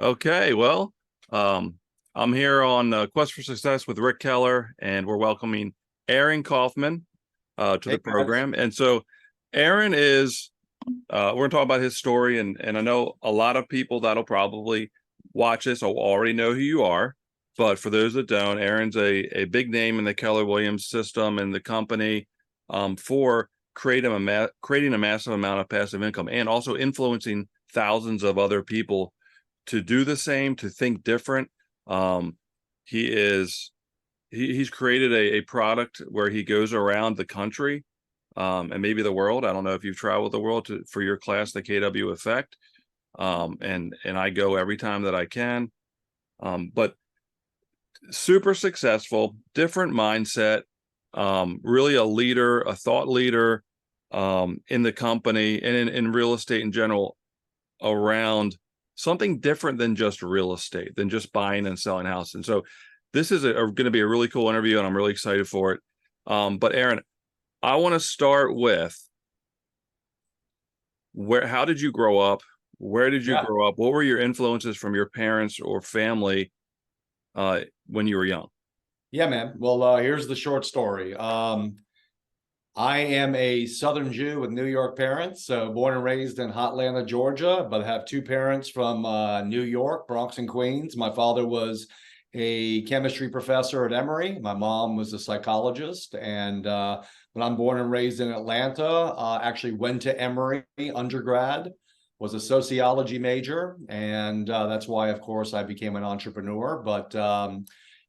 Okay, well, I'm here on Quest for Success with Rick Keller, and we're welcoming Aaron Kaufman to Hey the guys. program. And so, Aaron is, we're going to talk about his story, and I know a lot of people that'll probably watch this will already know who you are. But for those that don't, Aaron's a big name in the Keller Williams system and the company for creating a massive amount of passive income and also influencing thousands of other people to do the same, to think different. Um, he's created a product where he goes around the country and maybe the world. I don't know if you've traveled the world for your class, the KW Effect. And I go every time that I can. But super successful, different mindset, really a leader, a thought leader in the company and in real estate in general around something different than just real estate, than just buying and selling houses. And so this is going to be a really cool interview, and I'm really excited for it. But Aaron, I want to start with how did you grow up? Where did you Yeah. grow up? What were your influences from your parents or family when you were young? Yeah, man. Well, here's the short story. I am a Southern Jew with New York parents, so born and raised in Hotlanta, Georgia, but have two parents from New York, Bronx and Queens. My father was a chemistry professor at Emory. My mom was a psychologist. And when I'm born and raised in Atlanta, actually went to Emory undergrad, was a sociology major. And that's why, of course, I became an entrepreneur. But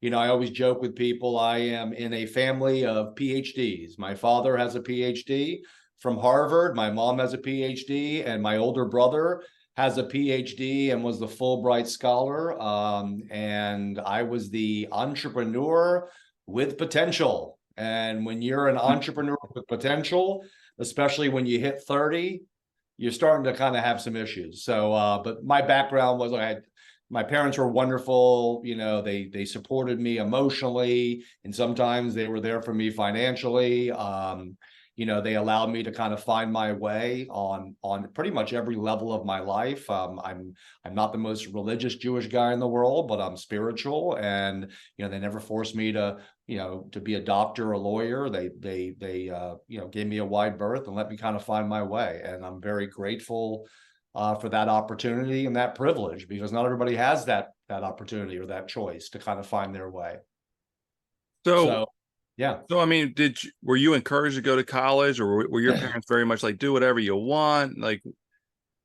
I always joke with people, I am in a family of PhDs. My father has a PhD from Harvard. My mom has a PhD, and my older brother has a PhD and was the Fulbright scholar. And I was the entrepreneur with potential. And when you're an entrepreneur with potential, especially when you hit 30, you're starting to kind of have some issues. So, but my background was my parents were wonderful. They supported me emotionally, and sometimes they were there for me financially. They allowed me to kind of find my way on pretty much every level of my life. I'm not the most religious Jewish guy in the world, but I'm spiritual, and they never forced me to to be a doctor or a lawyer. They gave me a wide berth and let me kind of find my way, and I'm very grateful for that opportunity and that privilege, because not everybody has that opportunity or that choice to kind of find their way. So, So, yeah. so I mean, were you encouraged to go to college, or were your parents very much like do whatever you want? Like,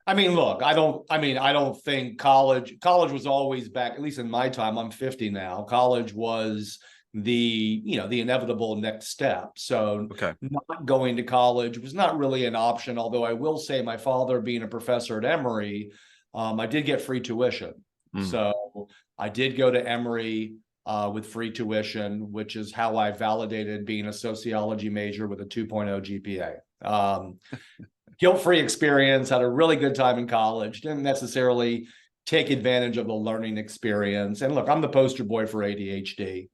I mean, look, I don't think college was always back, at least in my time. I'm 50 now. College was the inevitable next step. So okay, not going to college was not really an option. Although I will say, my father being a professor at Emory, I did get free tuition. mm. So I did go to Emory with free tuition, which is how I validated being a sociology major with a 2.0 GPA. Guilt-free experience, had a really good time in college, didn't necessarily take advantage of the learning experience. And look, I'm the poster boy for ADHD.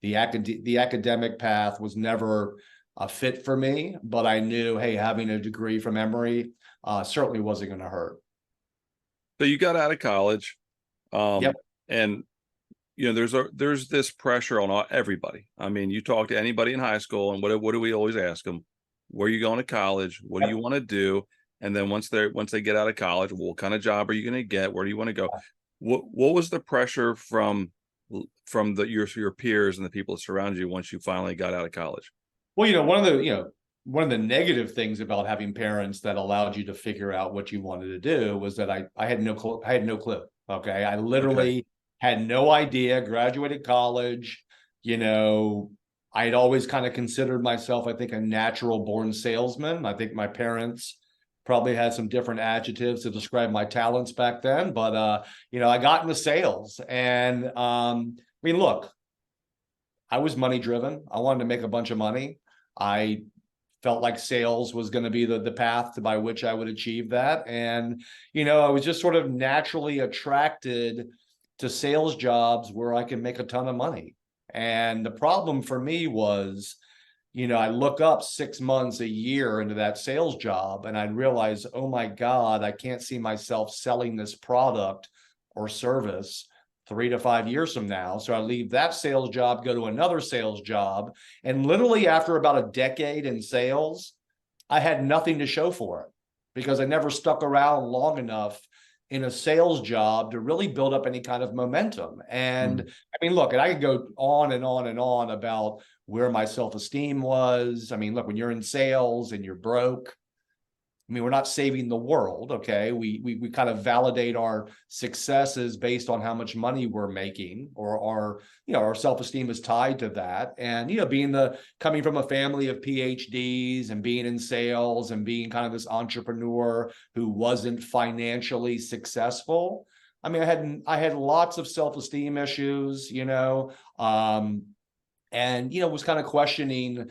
The academic path was never a fit for me, but I knew, hey, having a degree from Emory certainly wasn't going to hurt. So you got out of college, Yep. and there's this pressure on everybody. I mean, you talk to anybody in high school, and what do we always ask them? Where are you going to college? What do you want to do? And then once they get out of college, what kind of job are you going to get? Where do you want to go? What was the pressure from your peers and the people that surround you once you finally got out of college? Well, one of the negative things about having parents that allowed you to figure out what you wanted to do was that I had no clue. I had no clue. Okay. I Okay. literally had no idea. Graduated college, you know, I had always kind of considered myself, I think, a natural born salesman. I think my parents probably had some different adjectives to describe my talents back then, but I got into sales. And I mean, look, I was money driven. I wanted to make a bunch of money. I felt like sales was going to be the path by which I would achieve that. And, I was just sort of naturally attracted to sales jobs where I can make a ton of money. And the problem for me was, I look up 6 months, a year into that sales job, and I'd realize, oh my God, I can't see myself selling this product or service 3 to 5 years from now. So I leave that sales job, go to another sales job. And literally after about a decade in sales, I had nothing to show for it because I never stuck around long enough in a sales job to really build up any kind of momentum. And I mean, look, and I could go on and on and on about where my self-esteem was. I mean, look, when you're in sales and you're broke, I mean, we're not saving the world, okay? We kind of validate our successes based on how much money we're making, or our self-esteem is tied to that. And coming from a family of PhDs and being in sales and being kind of this entrepreneur who wasn't financially successful. I mean, I had lots of self-esteem issues, and was kind of questioning,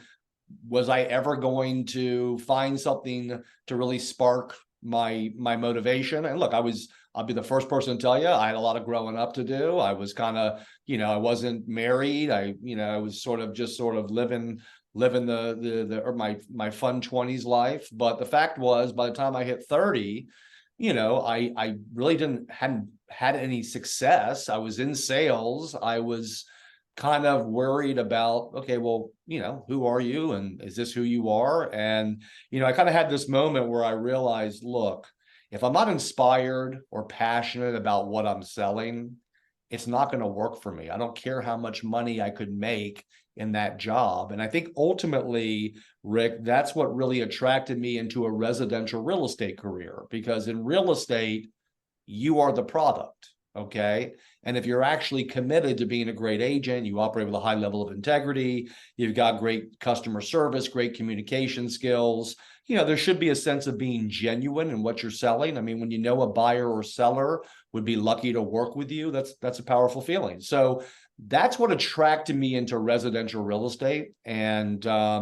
was I ever going to find something to really spark my motivation? And look, I'll be the first person to tell you, I had a lot of growing up to do. I was kind of, I wasn't married. I was sort of living my fun 20s life. But the fact was, by the time I hit 30, I really hadn't had any success. I was in sales. I was kind of worried about, okay, well, who are you? And is this who you are? And, I kind of had this moment where I realized, look, if I'm not inspired or passionate about what I'm selling, it's not going to work for me. I don't care how much money I could make in that job. And I think ultimately, Rick, that's what really attracted me into a residential real estate career, because in real estate, you are the product. Okay. And if you're actually committed to being a great agent, you operate with a high level of integrity, you've got great customer service, great communication skills, there should be a sense of being genuine in what you're selling. I mean, when a buyer or seller would be lucky to work with you, that's a powerful feeling. So that's what attracted me into residential real estate. And, I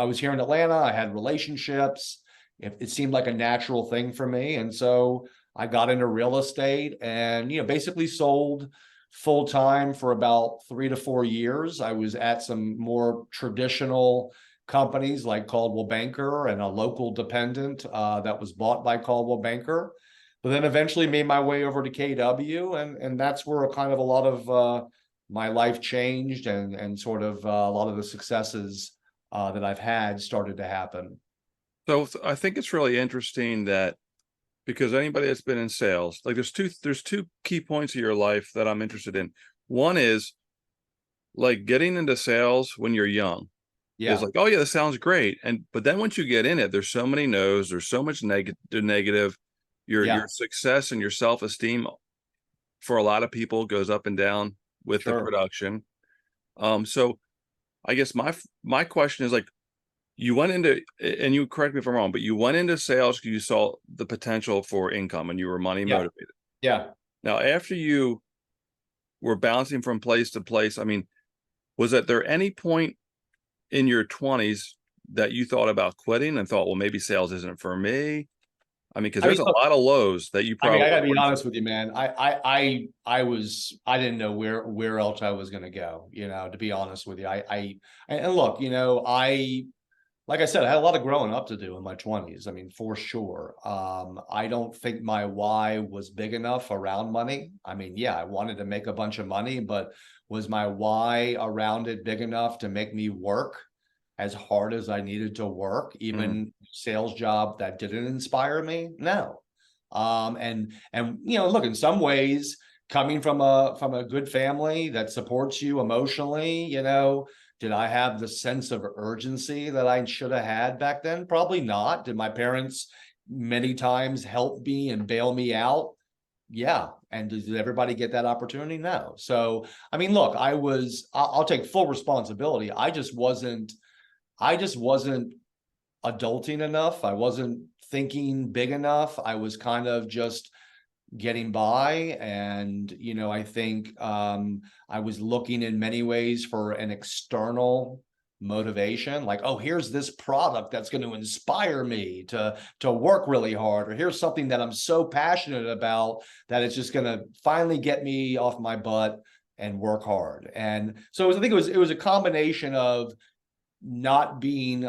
was here in Atlanta, I had relationships. It seemed like a natural thing for me. And so I got into real estate and, basically sold full time for about 3 to 4 years. I was at some more traditional companies like Coldwell Banker and a local dependent that was bought by Coldwell Banker, but then eventually made my way over to KW. And that's where kind of a lot of my life changed, and sort of a lot of the successes that I've had started to happen. So I think it's really interesting that, because anybody that's been in sales, like there's two key points of your life that I'm interested in. One is like getting into sales when you're young. Is like, oh yeah, this sounds great. But then once you get in it, there's so many no's, there's so much negative. Your success and your self-esteem for a lot of people goes up and down with the production. So I guess my question is, like, you went into, and you correct me if I'm wrong, but you went into sales because you saw the potential for income and you were money motivated. Yeah. Now, after you were bouncing from place to place, I mean, was there any point in your 20s that you thought about quitting and thought, well, maybe sales isn't for me? I mean, because there's a lot of lows that you probably. I gotta be honest with you, man. I didn't know where else I was gonna go. To be honest with you, and look, like I said, I had a lot of growing up to do in my 20s. I mean, for sure. I don't think my why was big enough around money. I mean, yeah, I wanted to make a bunch of money, but was my why around it big enough to make me work as hard as I needed to work, even sales job that didn't inspire me? No. And look, in some ways, coming from a good family that supports you emotionally, did I have the sense of urgency that I should have had back then? Probably not. Did my parents many times help me and bail me out? Yeah. And did everybody get that opportunity? No. So, I mean, look, I'll take full responsibility. I just wasn't adulting enough. I wasn't thinking big enough. I was kind of just getting by. And, I think I was looking in many ways for an external motivation, like, oh, here's this product that's going to inspire me to work really hard, or here's something that I'm so passionate about that it's just going to finally get me off my butt and work hard. And so I think it was a combination of not being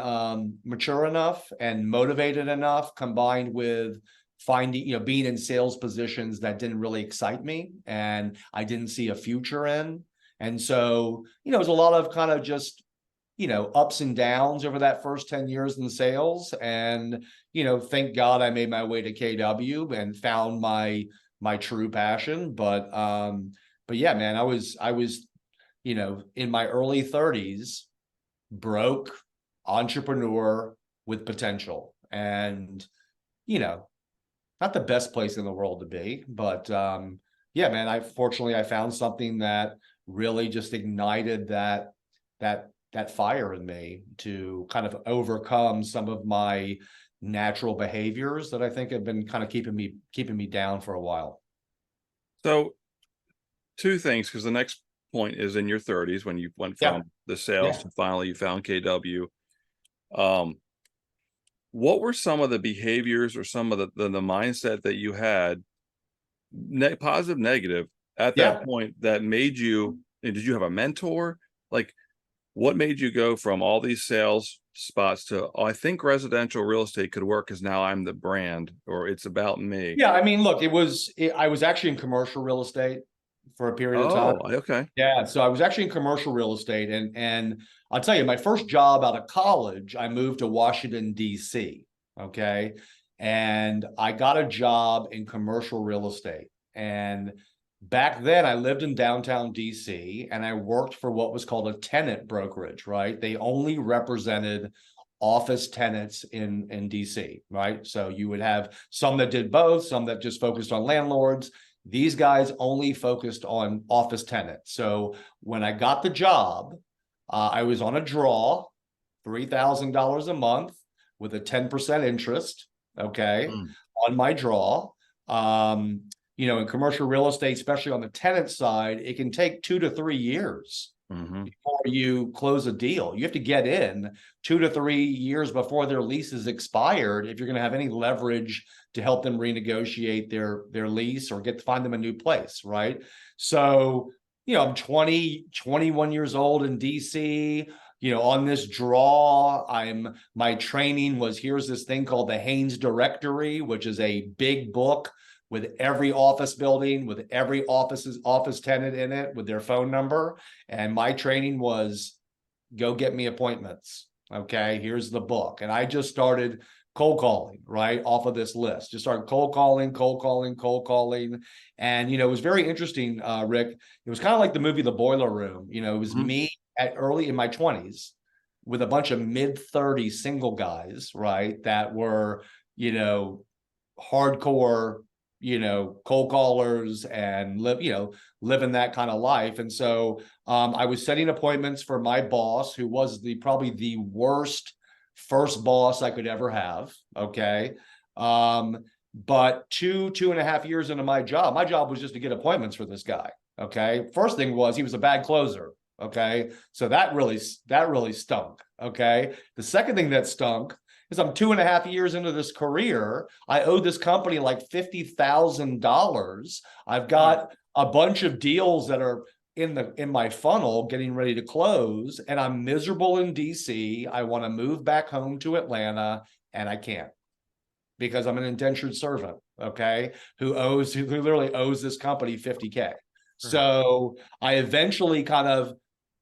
mature enough and motivated enough, combined with finding, being in sales positions that didn't really excite me and I didn't see a future in. And so, it was a lot of kind of just, ups and downs over that first 10 years in sales. And, thank God I made my way to KW and found my true passion. But yeah, man, I was, in my early 30s, broke entrepreneur with potential. And, not the best place in the world to be, but yeah, man, I found something that really just ignited that fire in me to kind of overcome some of my natural behaviors that I think have been kind of keeping me down for a while. So two things, because the next point is in your 30s when you went Yeah, from the sales yeah. to finally you found KW. What were some of the behaviors or some of the mindset that you had, positive, negative, at that Yeah. point that made you, and did you have a mentor? Like, what made you go from all these sales spots to, oh, I think residential real estate could work because now I'm the brand or it's about me? Yeah, I mean, look, I was actually in commercial real estate for a period of time. Oh, okay. Yeah, so I was actually in commercial real estate, and I'll tell you, my first job out of college, I moved to Washington, D.C. Okay. And I got a job in commercial real estate. And back then I lived in downtown DC and I worked for what was called a tenant brokerage, right? They only represented office tenants in DC, right? So you would have some that did both, some that just focused on landlords. These guys only focused on office tenants. So when I got the job, I was on a draw, $3,000 a month with a 10% interest, okay, on my draw. In commercial real estate, especially on the tenant side, it can take 2 to 3 years before you close a deal. You have to get in 2 to 3 years before their lease is expired if you're going to have any leverage to help them renegotiate their lease or find them a new place, right? So, I'm 21 years old in DC. On this draw, my training was, here's this thing called the Haynes Directory, which is a big book with every office building, with every office tenant in it, with their phone number. And my training was, go get me appointments. Okay, here's the book. And I just started cold calling, right, off of this list. Just started cold calling. And, it was very interesting, Rick. It was kind of like the movie The Boiler Room. It was me at early in my 20s with a bunch of mid-30 single guys, right, that were, hardcore, cold callers and living that kind of life. And so I was setting appointments for my boss, who was probably the worst first boss I could ever have. Okay. But 2.5 years into my job was just to get appointments for this guy. Okay. First thing was, he was a bad closer. Okay. So that really stunk. Okay. The second thing that stunk is I'm 2.5 years into this career. I owe this company like $50,000. I've got a bunch of deals that are in my funnel getting ready to close, and I'm miserable in DC. I want to move back home to Atlanta, and I can't, because I'm an indentured servant, okay, who literally owes this company $50K. So I eventually kind of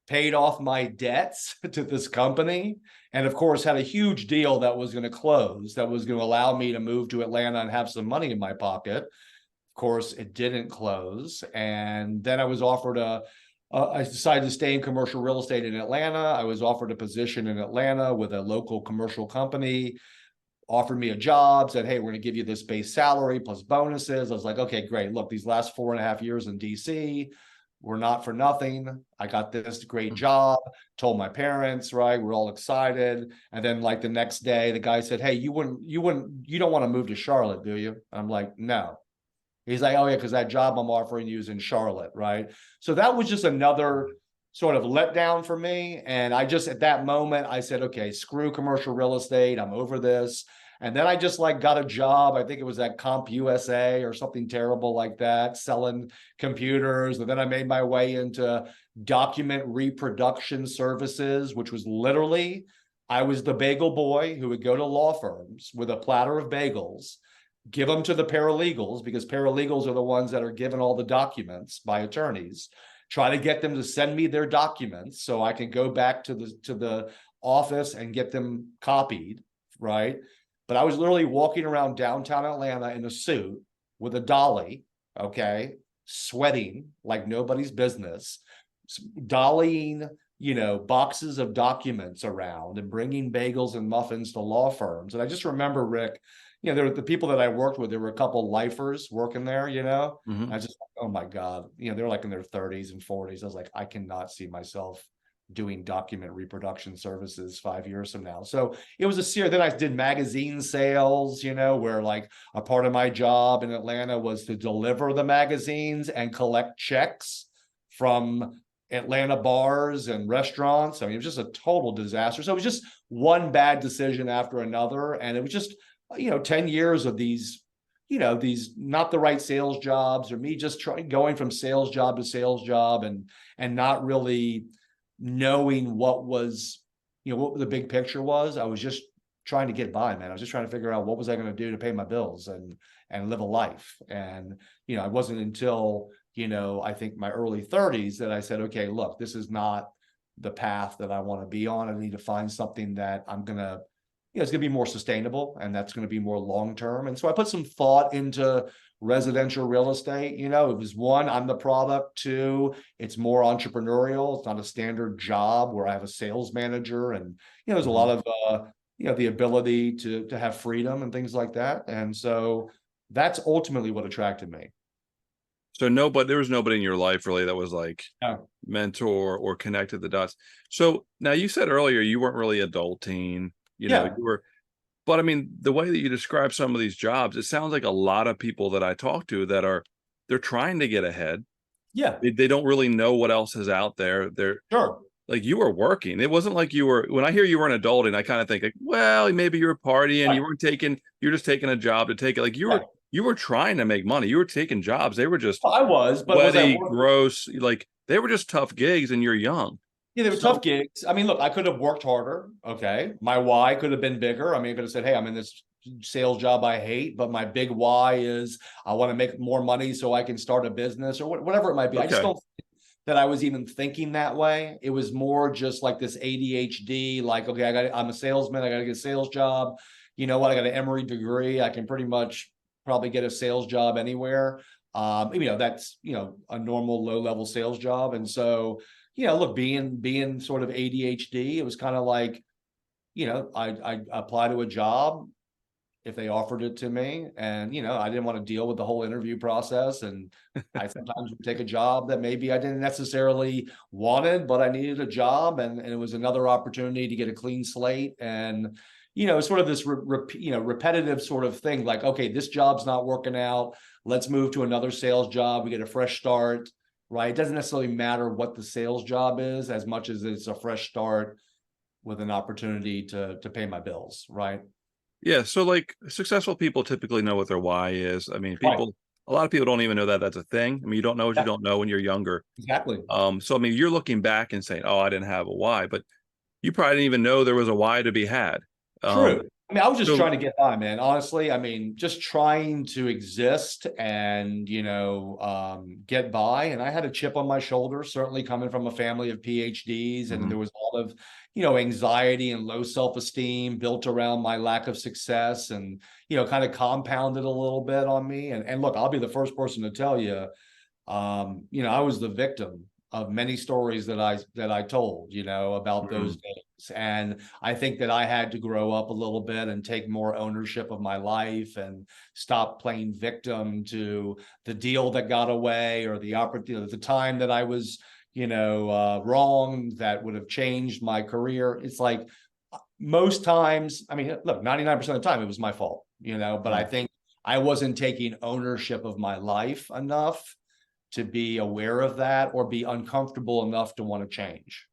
paid off my debts to this company, and of course had a huge deal that was going to close, that was going to allow me to move to Atlanta and have some money in my pocket. Of course, it didn't close. And then I was offered I decided to stay in commercial real estate in Atlanta. I was offered a position in Atlanta with a local commercial company, offered me a job, said, hey, we're going to give you this base salary plus bonuses. I was like, okay, great. Look, these last 4.5 years in DC were not for nothing. I got this great job, told my parents, right? We're all excited. And then like the next day, the guy said, hey, you don't want to move to Charlotte, do you? I'm like, no. He's like, oh yeah, because that job I'm offering you is in Charlotte, right? So that was just another sort of letdown for me. And I just, at that moment, I said, okay, screw commercial real estate. I'm over this. And then I just got a job. I think it was at CompUSA or something terrible like that, selling computers. And then I made my way into document reproduction services, which was literally, I was the bagel boy who would go to law firms with a platter of bagels, give them to the paralegals, because paralegals are the ones that are given all the documents by attorneys. Try to get them to send me their documents so I can go back to the office and get them copied, right? But I was literally walking around downtown Atlanta in a suit with a dolly, okay, sweating like nobody's business, dollying, boxes of documents around and bringing bagels and muffins to law firms. And I just remember, Rick, there were the people that I worked with, there were a couple lifers working there, Mhm. I just, oh my God, they're like in their 30s and 40s. I was like, I cannot see myself doing document reproduction services 5 years from now. So it was a series. Then I did magazine sales, where like a part of my job in Atlanta was to deliver the magazines and collect checks from Atlanta bars and restaurants. I mean, it was just a total disaster. So it was just one bad decision after another. And it was just, 10 years of these not the right sales jobs, or me just going from sales job to sales job and not really knowing what was, what the big picture was. I was just trying to get by, man. I was just trying to figure out what was I going to do to pay my bills and live a life. And, it wasn't until, I think my early 30s that I said, okay, look, this is not the path that I want to be on. I need to find something that I'm going to, it's going to be more sustainable, and that's going to be more long-term. And so I put some thought into residential real estate. It was one, I'm the product. Two, it's more entrepreneurial. It's not a standard job where I have a sales manager, and there's a lot Mhm. of the ability to have freedom and things like that. And so that's ultimately what attracted me. So there was nobody in your life really that was like Yeah. mentor or connected the dots. So now you said earlier you weren't really adulting, Yeah. you were, but I mean, the way that you describe some of these jobs, it sounds like a lot of people that I talk to they're trying to get ahead. Yeah. They don't really know what else is out there. They're Sure. like, you were working. It wasn't like you were, when I hear you were an adult, and I kind of think like, well, maybe you were partying, Right. you're just taking a job to take it. Like Yeah. you were trying to make money. You were taking jobs. They were just I was, but was I sweaty, working? gross, like they were just tough gigs, and you're young. Yeah, they were tough So, gigs. I mean, look, I could have worked harder. Okay. My why could have been bigger. I mean, I could have said, hey, I'm in this sales job I hate, but my big why is I want to make more money so I can start a business, or whatever it might be. I just okay. don't think that I was even thinking that way. It was more just like this ADHD, like, okay, I'm a salesman. I got to get a sales job. You know what? I got an Emory degree. I can pretty much probably get a sales job anywhere. That's, a normal low level sales job. And so, look, being sort of ADHD, it was kind of like, I apply to a job if they offered it to me, and I didn't want to deal with the whole interview process. And I sometimes would take a job that maybe I didn't necessarily wanted, but I needed a job, and it was another opportunity to get a clean slate. And sort of this repetitive sort of thing, like, okay, this job's not working out, let's move to another sales job, we get a fresh start. Right? It doesn't necessarily matter what the sales job is, as much as it's a fresh start with an opportunity to pay my bills. Right? Yeah. So like successful people typically know what their why is. I mean, Right. a lot of people don't even know that that's a thing. I mean, you don't know what you Yeah, don't know when you're younger. exactly. So I mean, you're looking back and saying, "Oh, I didn't have a why," but you probably didn't even know there was a why to be had. Um, True. I mean, I was just so trying to get by, man. Honestly, I mean, just trying to exist and, get by. And I had a chip on my shoulder, certainly coming from a family of PhDs. And mhm. there was a lot of, anxiety and low self-esteem built around my lack of success, and, kind of compounded a little bit on me. And look, I'll be the first person to tell you, I was the victim of many stories that I told, about those Mhm. days. And I think that I had to grow up a little bit and take more ownership of my life and stop playing victim to the deal that got away, or the opportunity, the time that I was, wrong, that would have changed my career. It's like, most times, I mean, look, 99% of the time it was my fault, but I Mhm. think I wasn't taking ownership of my life enough to be aware of that, or be uncomfortable enough to want to change,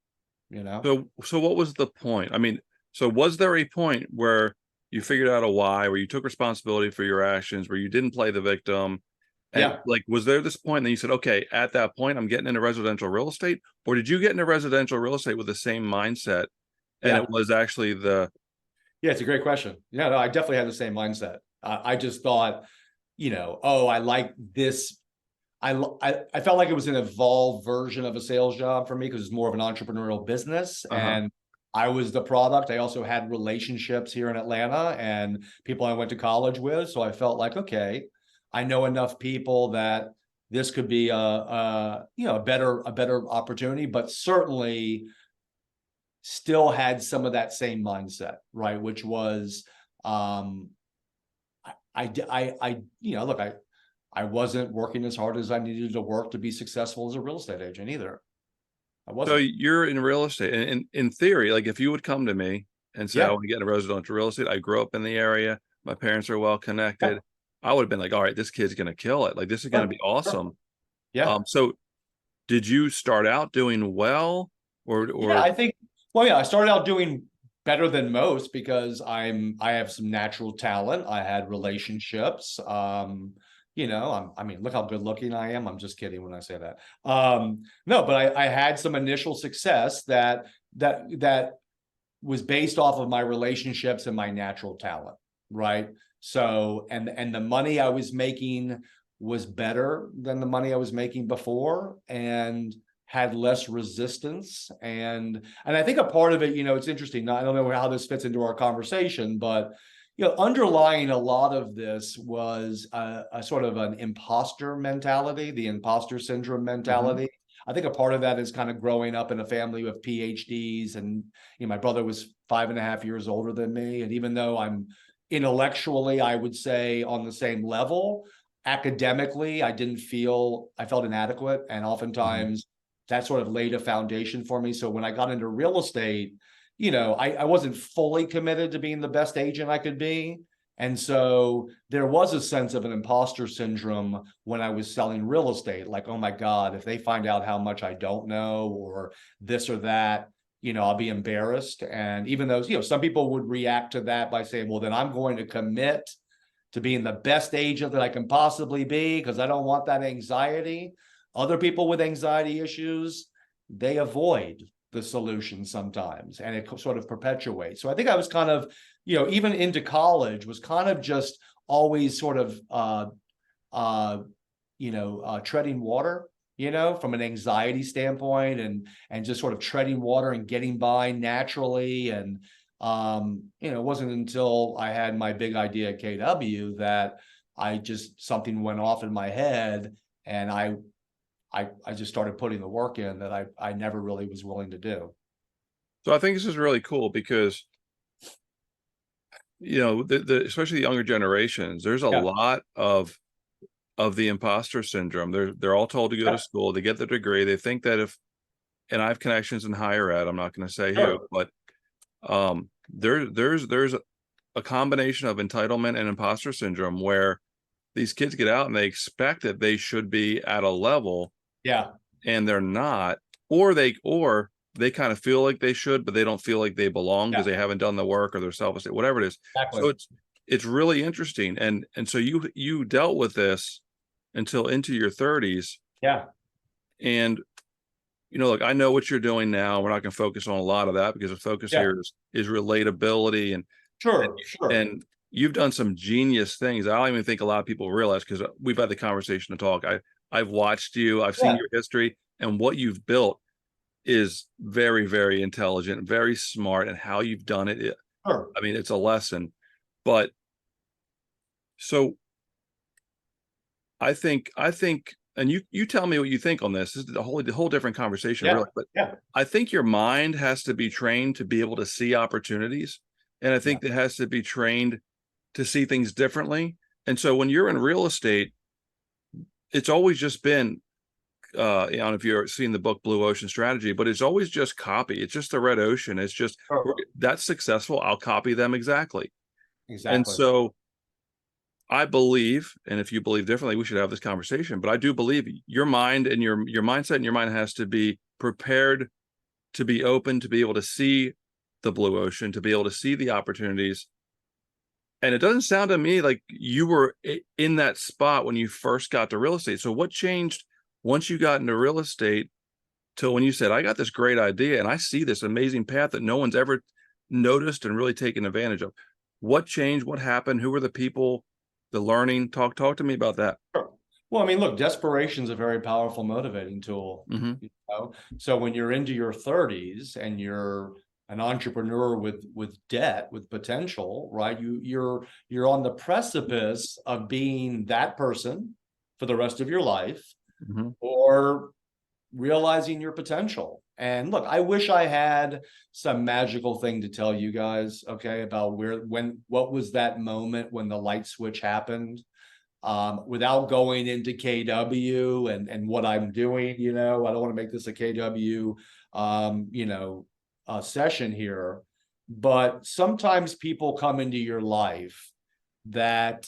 you know? So what was the point? I mean, so was there a point where you figured out a why, where you took responsibility for your actions, where you didn't play the victim? And Yeah. like, was there this point that you said, okay, at that point, I'm getting into residential real estate? Or did you get into residential real estate with the same mindset? And it Yeah. was actually the, Yeah. It's a great question. Yeah. No, I definitely had the same mindset. I just thought, oh, I like this. I felt like it was an evolved version of a sales job for me because it's more of an entrepreneurial business. Uh-huh. And I was the product. I also had relationships here in Atlanta and people I went to college with. So I felt like, okay, I know enough people that this could be a better opportunity, but certainly still had some of that same mindset, right? Which was, look, I wasn't working as hard as I needed to work to be successful as a real estate agent either. I So wasn't. you're in real estate, and in theory, like if you would come to me and say, I Yeah. want to get into residential real estate, I grew up in the area, my parents are well Yeah. connected, I would have been like, all right, this kid's going to kill it. Like, this is going to Sure. be Sure. awesome. Yeah. So did you start out doing well, Yeah. or I think, well, yeah, I started out doing better than most because I have some natural talent. I had relationships. I mean, look how good looking I am. I'm just kidding when I say that. No, but I had some initial success that was based off of my relationships and my natural talent, right? So, and the money I was making was better than the money I was making before, and had less resistance. And I think a part of it, it's interesting. I don't know how this fits into our conversation, but underlying a lot of this was a sort of an imposter mentality, the imposter syndrome Mhm. mentality. I think a part of that is kind of growing up in a family with PhDs, and my brother was 5.5 years older than me, and even though I'm intellectually, I would say, on the same level, academically, I felt inadequate, and Mhm. oftentimes that sort of laid a foundation for me. So when I got into real estate, I wasn't fully committed to being the best agent I could be. And so there was a sense of an imposter syndrome when I was selling real estate. Like, oh my God, if they find out how much I don't know or this or that, I'll be embarrassed. And even though, some people would react to that by saying, well, then I'm going to commit to being the best agent that I can possibly be because I don't want that anxiety. Other people with anxiety issues, they avoid the solution sometimes, and it sort of perpetuates. So I think I was kind of, even into college, was kind of just always sort of treading water, from an anxiety standpoint, and just sort of treading water and getting by naturally. And it wasn't until I had my big idea at KW that something went off in my head, and I just started putting the work in that I never really was willing to do. So I think this is really cool because the especially the younger generations, there's a Yeah. lot of the imposter syndrome. They're all told to go to Yeah. school, they get the degree, they think that if, and I have connections in higher ed, I'm not going to say who, Sure. but there's a combination of entitlement and imposter syndrome where these kids get out and they expect that they should be at a level Yeah. and they're not, or they kind of feel like they should, but they don't feel like they belong because Yeah. they haven't done the work or they're selfish, whatever it is. So Exactly. it's really interesting. And so you dealt with this until into your 30s. Yeah. And look, I know what you're doing now. We're not going to focus on a lot of that because the focus Yeah. here is relatability, and Sure. Sure. and you've done some genius things. I don't even think a lot of people realize because we've had the conversation to talk. I've watched you, I've seen Yeah. your history, and what you've built is very, very intelligent, very smart, and how you've done it. Sure. I mean, it's a lesson. But so I think, and you tell me what you think on this. This is the whole different conversation, Yeah. really. But Yeah. I think your mind has to be trained to be able to see opportunities, and I Yeah. think it has to be trained to see things differently. And so when you're in real estate, it's always just been, I don't know if you've seen the book Blue Ocean Strategy, but it's always just copy. It's just the red ocean. It's just, Sure. that's successful. I'll copy them exactly. And Exactly. so I believe, and if you believe differently, we should have this conversation. But I do believe your mind and your mindset and your mind has to be prepared to be open, to be able to see the blue ocean, to be able to see the opportunities. And it doesn't sound to me like you were in that spot when you first got to real estate. So what changed once you got into real estate till when you said, I got this great idea and I see this amazing path that no one's ever noticed and really taken advantage of? What changed? What happened? Who were the people? the learning. Talk to me about that. Sure. Well, I mean, look, desperation is a very powerful motivating tool. Mm-hmm. You know? So when you're into your 30s and you're an entrepreneur with debt, with potential, right? You're on the precipice of being that person for the rest of your life, Mm-hmm. or realizing your potential. And look, I wish I had some magical thing to tell you guys, okay, about what was that moment when the light switch happened. Without going into KW and what I'm doing, I don't want to make this a KW, session here, but sometimes people come into your life that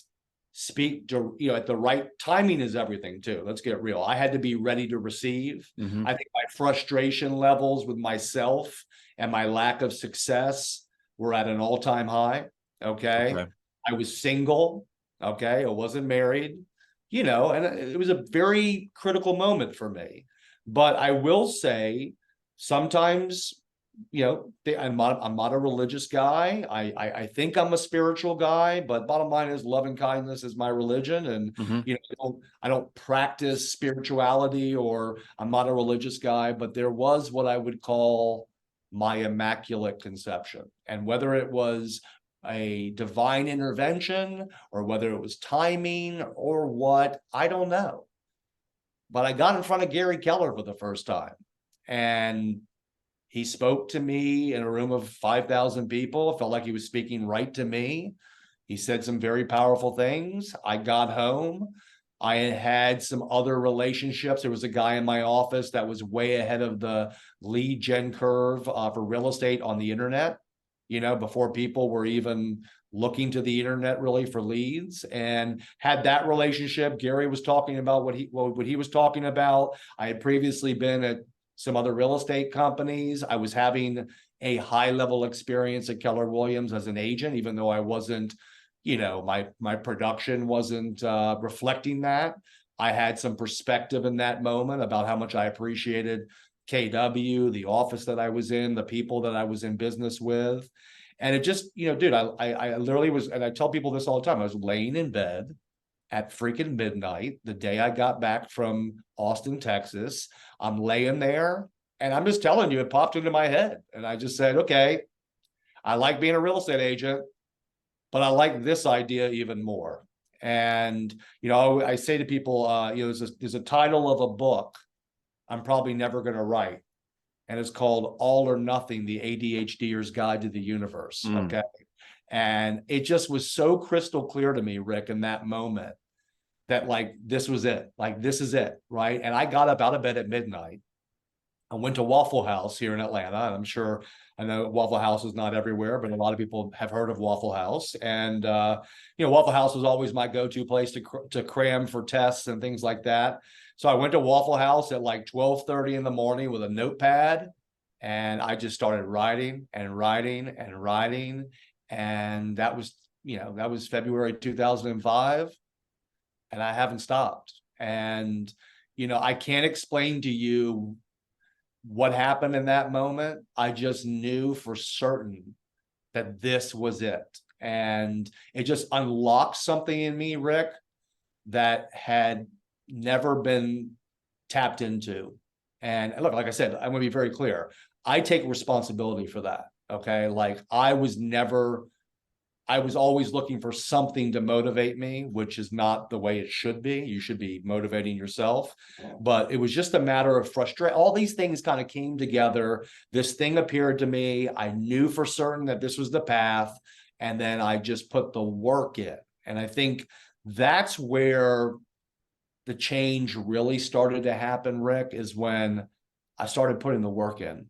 speak to, at the right timing is everything too. Let's get real. I had to be ready to receive. Mm-hmm. I think my frustration levels with myself and my lack of success were at an all-time high. Okay. Okay. I was single. Okay. I wasn't married, and it was a very critical moment for me. But I will say sometimes, I'm not a religious guy. I think I'm a spiritual guy, but bottom line is love and kindness is my religion. And, Mm-hmm. I don't practice spirituality, or I'm not a religious guy, but there was what I would call my immaculate conception. And whether it was a divine intervention or whether it was timing or what, I don't know. But I got in front of Gary Keller for the first time, and he spoke to me in a room of 5,000 people. It felt like he was speaking right to me. He said some very powerful things. I got home. I had some other relationships. There was a guy in my office that was way ahead of the lead gen curve for real estate on the internet, before people were even looking to the internet really for leads, and had that relationship. Gary was talking about what he was talking about. I had previously been at some other real estate companies. I was having a high level experience at Keller Williams as an agent, even though I wasn't, my production wasn't reflecting that. I had some perspective in that moment about how much I appreciated KW, the office that I was in, the people that I was in business with. And it just, dude, I literally was, and I tell people this all the time, I was laying in bed at freaking midnight the day I got back from Austin, Texas. I'm laying there, and I'm just telling you, it popped into my head. And I just said, okay, I like being a real estate agent, but I like this idea even more. And, I say to people, there's a title of a book I'm probably never going to write. And it's called All or Nothing, the ADHDer's Guide to the Universe. Mm. Okay. And it just was so crystal clear to me, Rick, in that moment, that like, this was it. Like, this is it. Right. And I got up out of bed at midnight. I went to Waffle House here in Atlanta. And I know Waffle House is not everywhere, but a lot of people have heard of Waffle House. And, Waffle House was always my go-to place to cram for tests and things like that. So I went to Waffle House at like 12:30 in the morning with a notepad, and I just started writing and writing and writing. And that was February 2005. And I haven't stopped. And, I can't explain to you what happened in that moment. I just knew for certain that this was it. And it just unlocked something in me, Rick, that had never been tapped into. And look, like I said, I'm going to be very clear. I take responsibility for that. Okay. Like, I was always looking for something to motivate me, which is not the way it should be. You should be motivating yourself. But it was just a matter of frustration. All these things kind of came together. This thing appeared to me. I knew for certain that this was the path. And then I just put the work in. And I think that's where the change really started to happen, Rick, is when I started putting the work in.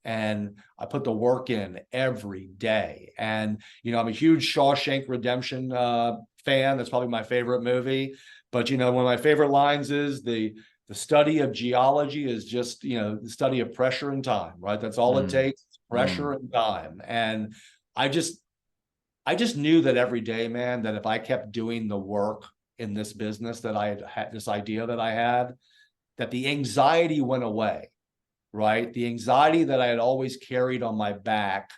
And I put the work in every day. And, I'm a huge Shawshank Redemption fan. That's probably my favorite movie. But, one of my favorite lines is the study of geology is just, the study of pressure and time, right? That's all it takes, pressure and time. And I just knew that every day, man, that if I kept doing the work in this business, that I had this idea that I had, that the anxiety went away. Right. The anxiety that I had always carried on my back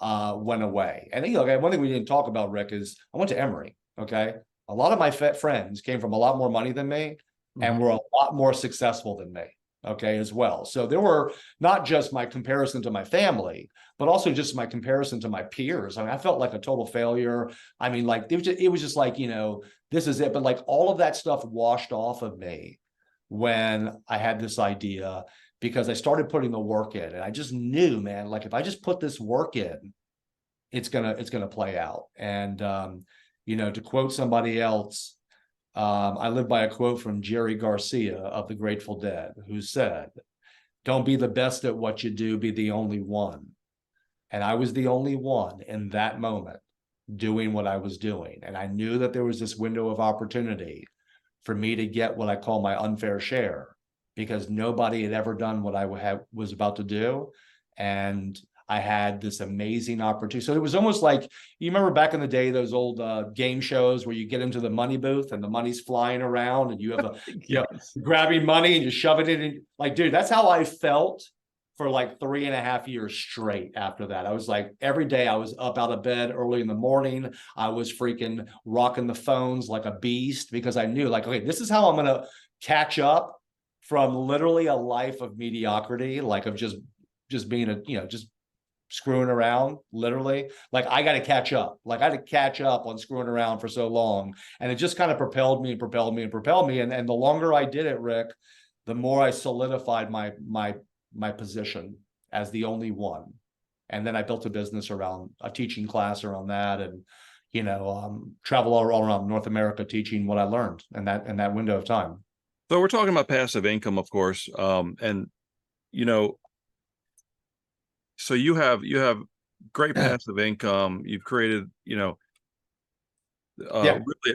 went away. And one thing we didn't talk about, Rick, is I went to Emory. Okay. A lot of my friends came from a lot more money than me and were a lot more successful than me. Okay, as well. So there were not just my comparison to my family, but also just my comparison to my peers. I mean, I felt like a total failure. I mean, like it was just like, this is it. But like all of that stuff washed off of me when I had this idea, because I started putting the work in, and I just knew, man, like if I just put this work in, it's gonna play out. And to quote somebody else, I live by a quote from Jerry Garcia of the Grateful Dead, who said, "Don't be the best at what you do, be the only one." And I was the only one in that moment doing what I was doing. And I knew that there was this window of opportunity for me to get what I call my unfair share, because nobody had ever done what I was about to do. And I had this amazing opportunity. So it was almost like, you remember back in the day, those old game shows where you get into the money booth and the money's flying around and you have grabbing money and you shove it in. Like, dude, that's how I felt for like 3.5 years straight after that. I was like, every day I was up out of bed early in the morning. I was freaking rocking the phones like a beast, because I knew, like, okay, this is how I'm going to catch up from literally a life of mediocrity, like of just being just screwing around, literally. Like, I got to catch up. Like, I had to catch up on screwing around for so long. And it just kind of propelled me and propelled me and propelled me. And the longer I did it, Rick, the more I solidified my position as the only one. And then I built a business around a teaching class around that, and travel all around North America teaching what I learned in that window of time. So we're talking about passive income, of course, and so you have great passive income. You've created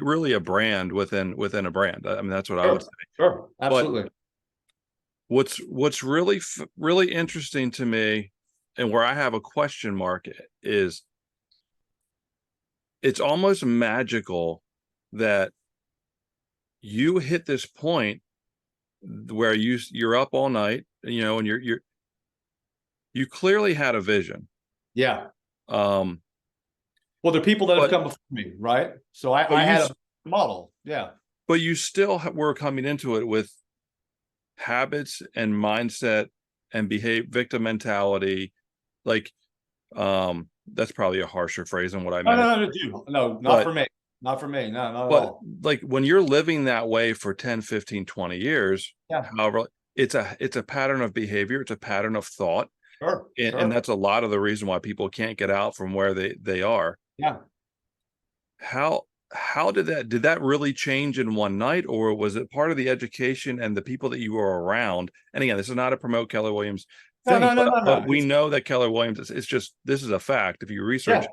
really a brand within a brand. I mean, that's what I would say. Sure, absolutely. But what's really interesting to me, and where I have a question mark, is it's almost magical that you hit this point where you're up all night, and you clearly had a vision. Yeah. Well, there are people that have come before me, right? So I had a model. Yeah. But you still were coming into it with habits and mindset and victim mentality. Like, that's probably a harsher phrase than what I meant. No, not for me. Not for me. No, not at all. Like, when you're living that way for 10, 15, 20 years, however, it's a pattern of behavior. It's a pattern of thought. Sure. And that's a lot of the reason why people can't get out from where they are. Yeah. How did that really change in one night, or was it part of the education and the people that you were around? And again, this is not to promote Keller Williams thing, but we know that Keller Williams, it's just, this is a fact. If you research,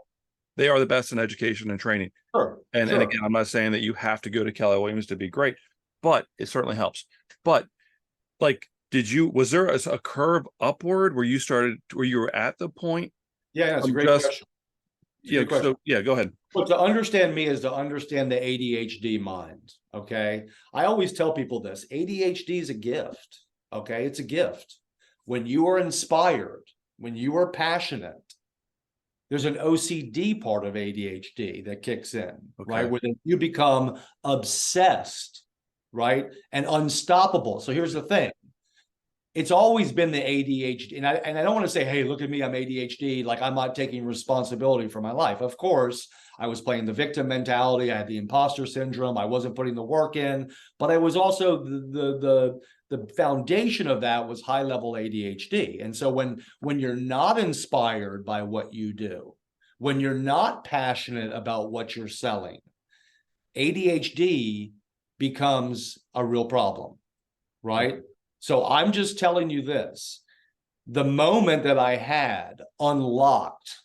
they are the best in education and training. Sure. And again, I'm not saying that you have to go to Keller Williams to be great, but it certainly helps. But like, was there a curve upward where you were at the point? Yeah, that's a great question. So go ahead. But to understand me is to understand the ADHD mind. Okay. I always tell people this: ADHD is a gift. Okay. It's a gift. When you are inspired, when you are passionate, there's an OCD part of ADHD that kicks in, right? Where you become obsessed, right? And unstoppable. So here's the thing. It's always been the ADHD. And I don't want to say, hey, look at me, I'm ADHD. Like, I'm not taking responsibility for my life. Of course, I was playing the victim mentality. I had the imposter syndrome. I wasn't putting the work in, but I was also the foundation of that was high level ADHD. And so when you're not inspired by what you do, when you're not passionate about what you're selling, ADHD becomes a real problem, right? So I'm just telling you this: the moment that I had unlocked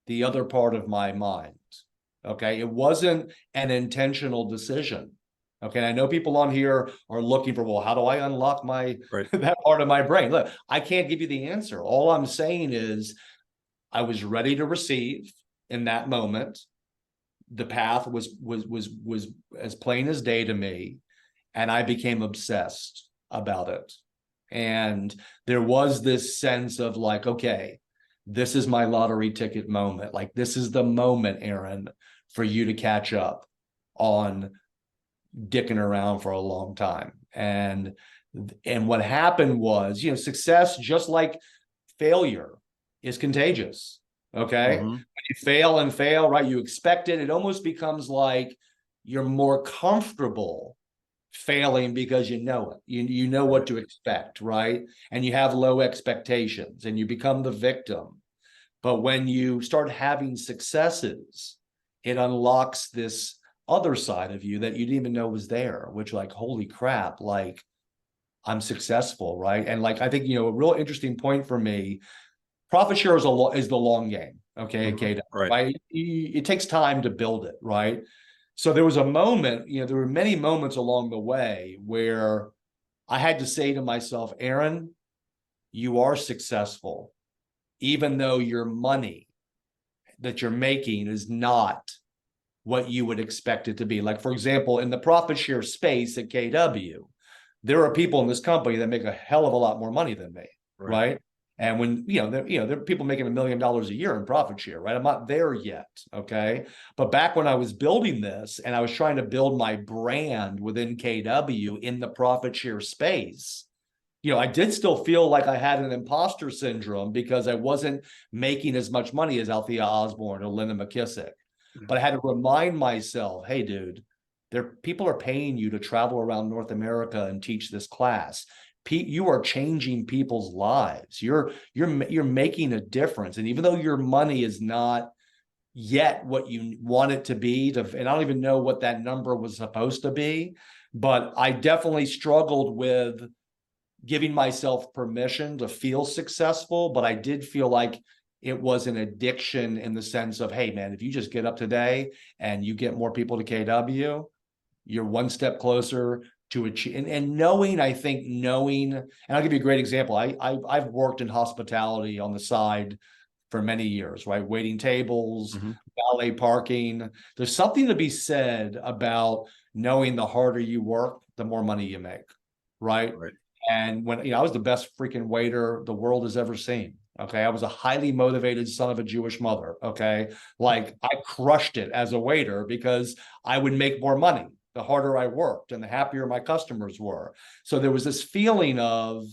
the other part of my mind, okay, it wasn't an intentional decision. Okay, and I know people on here are looking for, well, how do I unlock that part of my brain? Look, I can't give you the answer. All I'm saying is I was ready to receive in that moment. The path was as plain as day to me, and I became obsessed about it. And there was this sense of like, okay, this is my lottery ticket moment. Like, this is the moment, Aaron, for you to catch up on dicking around for a long time. And what happened was, success, just like failure, is contagious. Okay. Mm-hmm. When you fail and fail, right? You expect it. It almost becomes like you're more comfortable failing because you know it. You know what to expect, right? And you have low expectations and you become the victim. But when you start having successes, it unlocks this other side of you that you didn't even know was there, which, like, holy crap, like, I'm successful, right? And like, I think, a real interesting point for me, profit share is the long game, okay, Mm-hmm. Kate, Right. right? It takes time to build it, right? So there was a moment, there were many moments along the way where I had to say to myself, Aaron, you are successful, even though your money that you're making is not what you would expect it to be. Like, for example, in the profit share space at KW, there are people in this company that make a hell of a lot more money than me, Right. right? And when there are people making $1 million a year in profit share, right? I'm not there yet, okay? But back when I was building this and I was trying to build my brand within KW in the profit share space, I did still feel like I had an imposter syndrome because I wasn't making as much money as Althea Osborne or Linda McKissick. But I had to remind myself, hey, dude, people are paying you to travel around North America and teach this class. You are changing people's lives. You're making a difference. And even though your money is not yet what you want it to be, and I don't even know what that number was supposed to be, but I definitely struggled with giving myself permission to feel successful, but I did feel like it was an addiction in the sense of, hey, man, if you just get up today and you get more people to KW, you're one step closer to achieve. And knowing, and I'll give you a great example. I've worked in hospitality on the side for many years, right? Waiting tables, Mm-hmm. valet parking. There's something to be said about knowing the harder you work, the more money you make, right? Right. And when I was the best freaking waiter the world has ever seen. Okay. I was a highly motivated son of a Jewish mother. Okay. Like, I crushed it as a waiter because I would make more money the harder I worked and the happier my customers were. So there was this feeling of,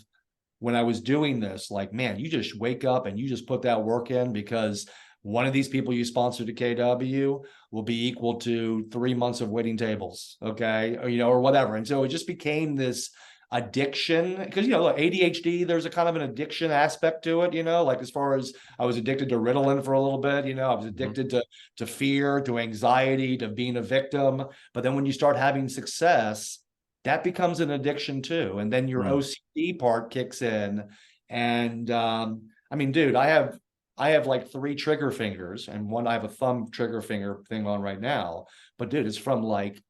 when I was doing this, like, man, you just wake up and you just put that work in, because one of these people you sponsor to KW will be equal to 3 months of waiting tables. Okay. Or whatever. And so it just became this addiction, because look, ADHD, there's a kind of an addiction aspect to it, like, as far as I was addicted to Ritalin for a little bit, I was addicted to fear, to anxiety, to being a victim. But then when you start having success, that becomes an addiction too, and then your OCD part kicks in. And I mean, dude, I have like 3 trigger fingers, and I have a thumb trigger finger thing on right now, but dude, it's from like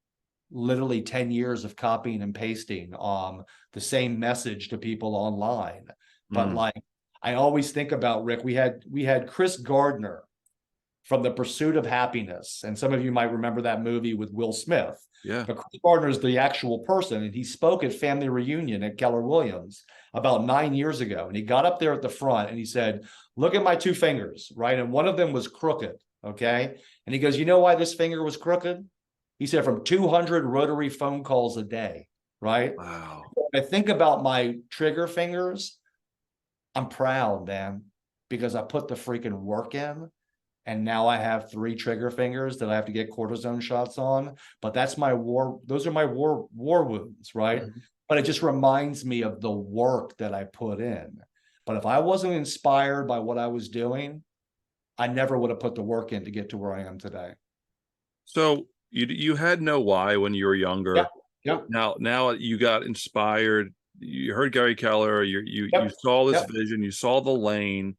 literally 10 years of copying and pasting the same message to people online. But like, I always think about, Rick, we had Chris Gardner from The Pursuit of Happiness, and some of you might remember that movie with Will Smith. Yeah. But Chris Gardner is the actual person, and he spoke at Family Reunion at Keller Williams about 9 years ago. And he got up there at the front and he said, look at my 2 fingers, right? And one of them was crooked, okay? And he goes, you know why this finger was crooked? He said, from 200 rotary phone calls a day, right? Wow. When I think about my trigger fingers, I'm proud, man, because I put the freaking work in. And now I have 3 trigger fingers that I have to get cortisone shots on. But those are my war wounds, right? Mm-hmm. But it just reminds me of the work that I put in. But if I wasn't inspired by what I was doing, I never would have put the work in to get to where I am today. So you had no why when you were younger. Yeah. Now you got inspired. You heard Gary Keller. You Yep. saw this Yep. vision. You saw the lane.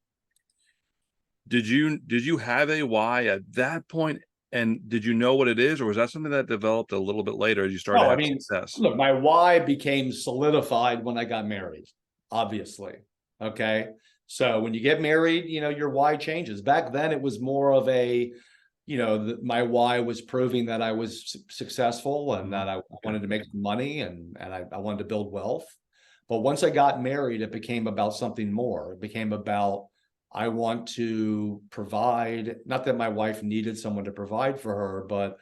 Did you have a why at that point? And did you know what it is, or was that something that developed a little bit later as you started to have success? Look, my why became solidified when I got married, obviously. Okay. So when you get married, your why changes. Back then, it was more of a, my why was proving that I was successful and that I wanted to make some money and I wanted to build wealth. But once I got married, it became about something more. It became about, I want to provide, not that my wife needed someone to provide for her, but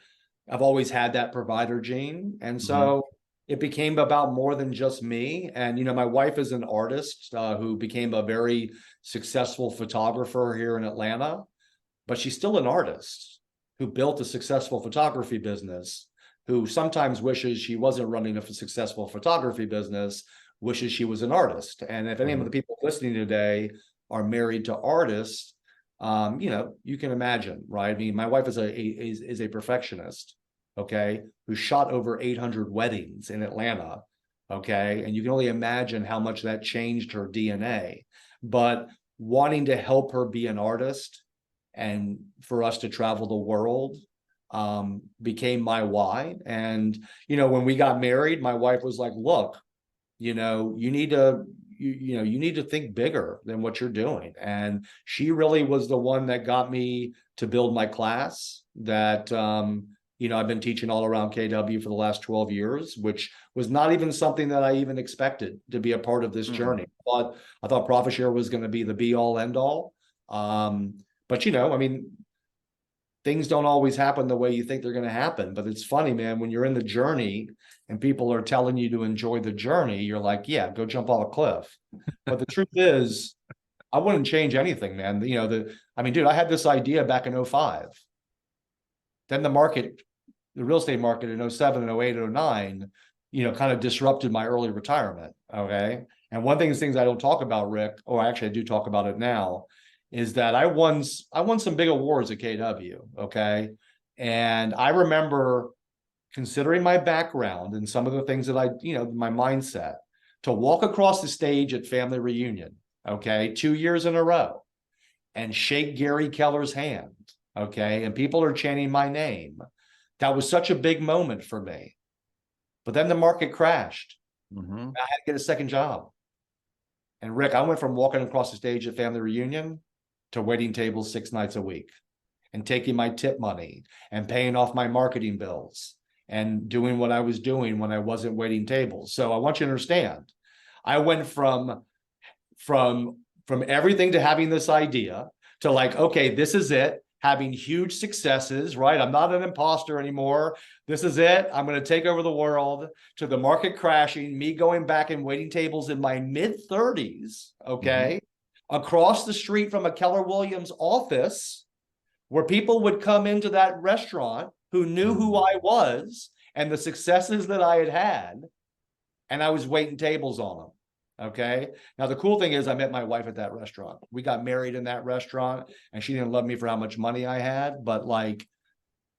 I've always had that provider gene. And Mhm. so it became about more than just me. And, my wife is an artist who became a very successful photographer here in Atlanta, but she's still an artist who built a successful photography business, who sometimes wishes she wasn't running a successful photography business, wishes she was an artist. And if any of the Mhm. people listening today are married to artists, you can imagine, right? I mean, my wife is a perfectionist, okay, who shot over 800 weddings in Atlanta, okay, and you can only imagine how much that changed her DNA. But wanting to help her be an artist and for us to travel the world became my why. And when we got married, my wife was like, look, you need to you need to think bigger than what you're doing. And she really was the one that got me to build my class that I've been teaching all around KW for the last 12 years, which was not even something that I even expected to be a part of this Mhm. journey. But I thought Profit Share was going to be the be all end all. But I mean, things don't always happen the way you think they're going to happen. But it's funny, man, when you're in the journey and people are telling you to enjoy the journey, you're like, yeah, go jump off a cliff. But the truth is, I wouldn't change anything, man. I mean, dude, I had this idea back in '05. Then the real estate market in '07 and '08 and '09, kind of disrupted my early retirement. Okay. And one of the things I don't talk about, Rick, or actually I do talk about it now, is that I won some big awards at KW. Okay. And I remember, considering my background and some of the things that my mindset, to walk across the stage at family reunion, okay, 2 years in a row, and shake Gary Keller's hand, okay, and people are chanting my name. That was such a big moment for me. But then the market crashed. Mhm. I had to get a second job. And Rick, I went from walking across the stage at family reunion to waiting tables 6 nights a week and taking my tip money and paying off my marketing bills and doing what I was doing when I wasn't waiting tables. So I want you to understand, I went from everything to having this idea to like, okay, this is it, having huge successes, right? I'm not an imposter anymore. This is it. I'm going to take over the world, to the market crashing, me going back and waiting tables in my mid 30s, Mhm. okay, across the street from a Keller Williams office, where people would come into that restaurant who knew who Mhm. I was and the successes that I had had, and I was waiting tables on them. Okay. Now, the cool thing is, I met my wife at that restaurant. We got married in that restaurant, and she didn't love me for how much money I had, but like,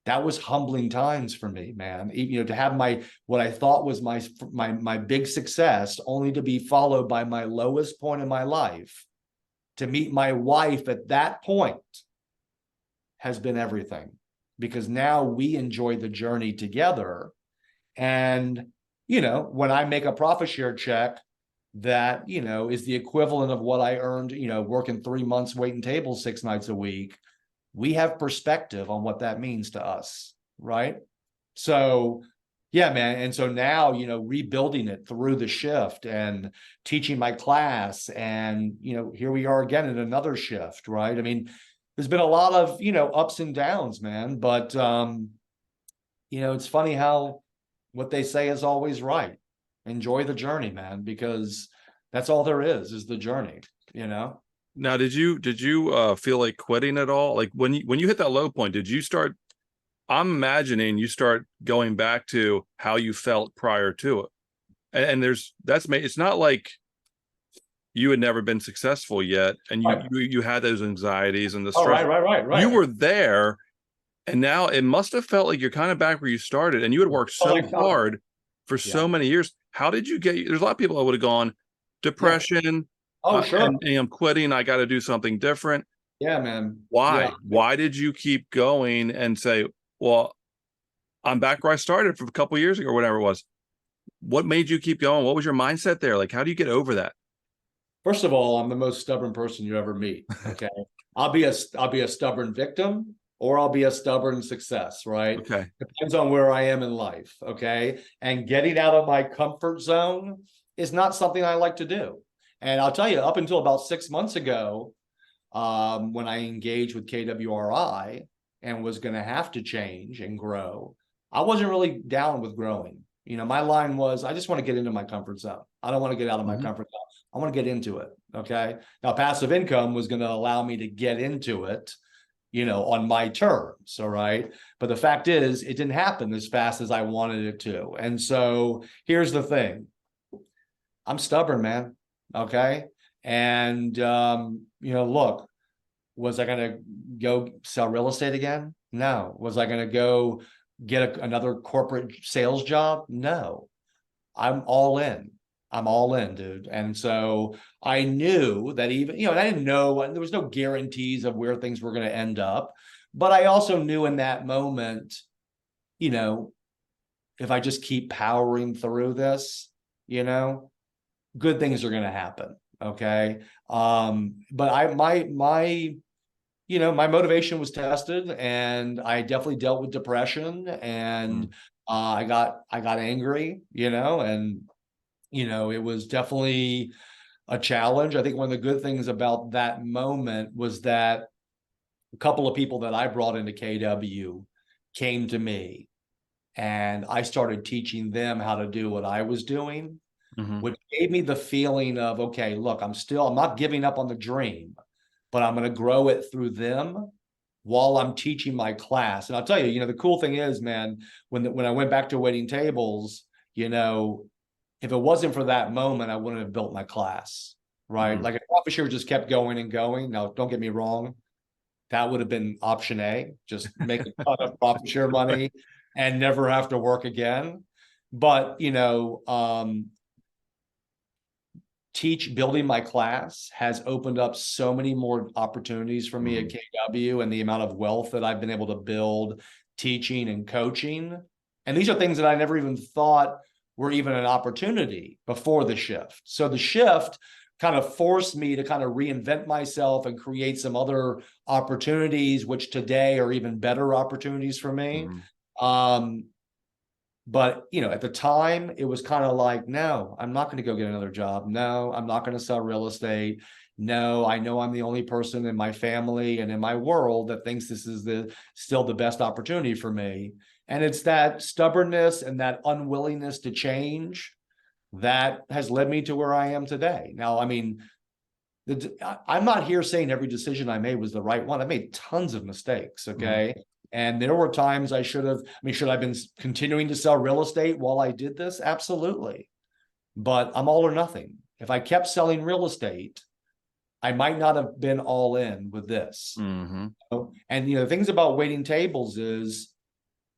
that was humbling times for me, man. To have what I thought was my big success, only to be followed by my lowest point in my life. To meet my wife at that point has been everything, because now we enjoy the journey together. And, when I make a profit share check that, is the equivalent of what I earned, working 3 months waiting tables 6 nights a week, we have perspective on what that means to us. Right. So, yeah, man. And so now, rebuilding it through the shift and teaching my class. And, here we are again in another shift. Right. I mean, there's been a lot of, ups and downs, man. But, it's funny how what they say is always right. Enjoy the journey, man, because that's all there is the journey, you know? Now, did you feel like quitting at all? Like when you hit that low point, did you start? I'm imagining you start going back to how you felt prior to it, and it's not like you had never been successful yet, and you Right. you you had those anxieties and the Oh, stress. right, right, right, You right. were there, and now it must have felt like you're kind of back where you started, and you had worked Oh so my God. hard for Yeah. so many years. How did you get? There's a lot of people that would have gone Yeah. depression, Oh, sure. and I'm quitting. I got to do something different. Yeah, man. Yeah. Why? Why did you keep going and say, well, I'm back where I started from a couple of years ago or whatever it was? What made you keep going? What was your mindset there? Like, how do you get over that? First of all, I'm the most stubborn person you ever meet. Okay. I'll be a stubborn victim, or I'll be a stubborn success, right? Okay. Depends on where I am in life. Okay. And getting out of my comfort zone is not something I like to do. And I'll tell you, up until about 6 months ago, when I engaged with KWRI and was going to have to change and grow, I wasn't really down with growing. My line was, I just want to get into my comfort zone. I don't want to get out of my Mhm. comfort zone. I want to get into it. Okay. Now, passive income was going to allow me to get into it, on my terms. All right. But the fact is, it didn't happen as fast as I wanted it to. And so here's the thing. I'm stubborn, man. Okay. And, look, was I going to go sell real estate again? No. Was I going to go get another corporate sales job? No. I'm all in. I'm all in, dude. And so I knew that even, and I didn't know, there was no guarantees of where things were going to end up. But I also knew in that moment, you know, if I just keep powering through this, good things are going to happen. Okay. But my motivation was tested, and I definitely dealt with depression, and Mm. I got angry, and it was definitely a challenge. I think one of the good things about that moment was that a couple of people that I brought into KW came to me, and I started teaching them how to do what I was doing, Mhm. which gave me the feeling of, okay, look, I'm not giving up on the dream, but I'm going to grow it through them while I'm teaching my class. And I'll tell you, the cool thing is, man, when I went back to waiting tables, if it wasn't for that moment, I wouldn't have built my class, right? Mhm. Like if profit share just kept going and going. Now, don't get me wrong, that would have been option A, just make a ton of profit share money and never have to work again. But building my class has opened up so many more opportunities for me at Mhm. KW, and the amount of wealth that I've been able to build teaching and coaching. And these are things that I never even thought were even an opportunity before the shift. So the shift kind of forced me to kind of reinvent myself and create some other opportunities, which today are even better opportunities for me. Mhm. Um, but at the time, it was kind of like, no, I'm not going to go get another job. No, I'm not going to sell real estate. No, I know I'm the only person in my family and in my world that thinks this is still the best opportunity for me. And it's that stubbornness and that unwillingness to change that has led me to where I am today. Now, I mean, I'm not here saying every decision I made was the right one. I made tons of mistakes. Mhm. Okay. And there were times should I have been continuing to sell real estate while I did this? Absolutely. But I'm all or nothing. If I kept selling real estate, I might not have been all in with this. Mhm. And the things about waiting tables is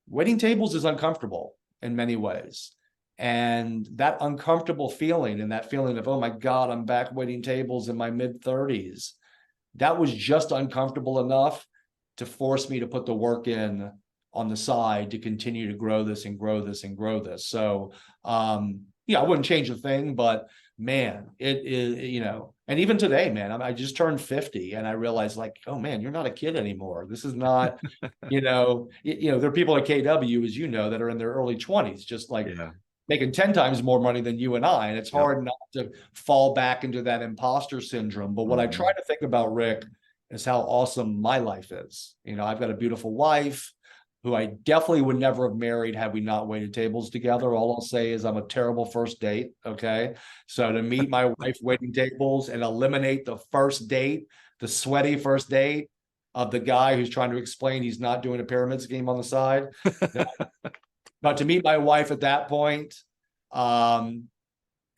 uncomfortable in many ways. And that uncomfortable feeling and that feeling of, oh my God, I'm back waiting tables in my mid 30s, that was just uncomfortable enough to force me to put the work in on the side to continue to grow this and grow this and grow this. So, I wouldn't change a thing, but man, it is, and even today, man, I just turned 50 and I realized like, oh man, you're not a kid anymore. This is not, there are people at KW, as that are in their early 20s, just like Yeah. making 10 times more money than you and I. And it's Yep. hard not to fall back into that imposter syndrome. But what I try Mhm. to think about, Rick, is how awesome my life is. I've got a beautiful wife who I definitely would never have married had we not waited tables together. All I'll say is I'm a terrible first date. Okay. So to meet my wife waiting tables and eliminate the first date, the sweaty first date of the guy who's trying to explain he's not doing a pyramid scheme on the side. But to meet my wife at that point, um,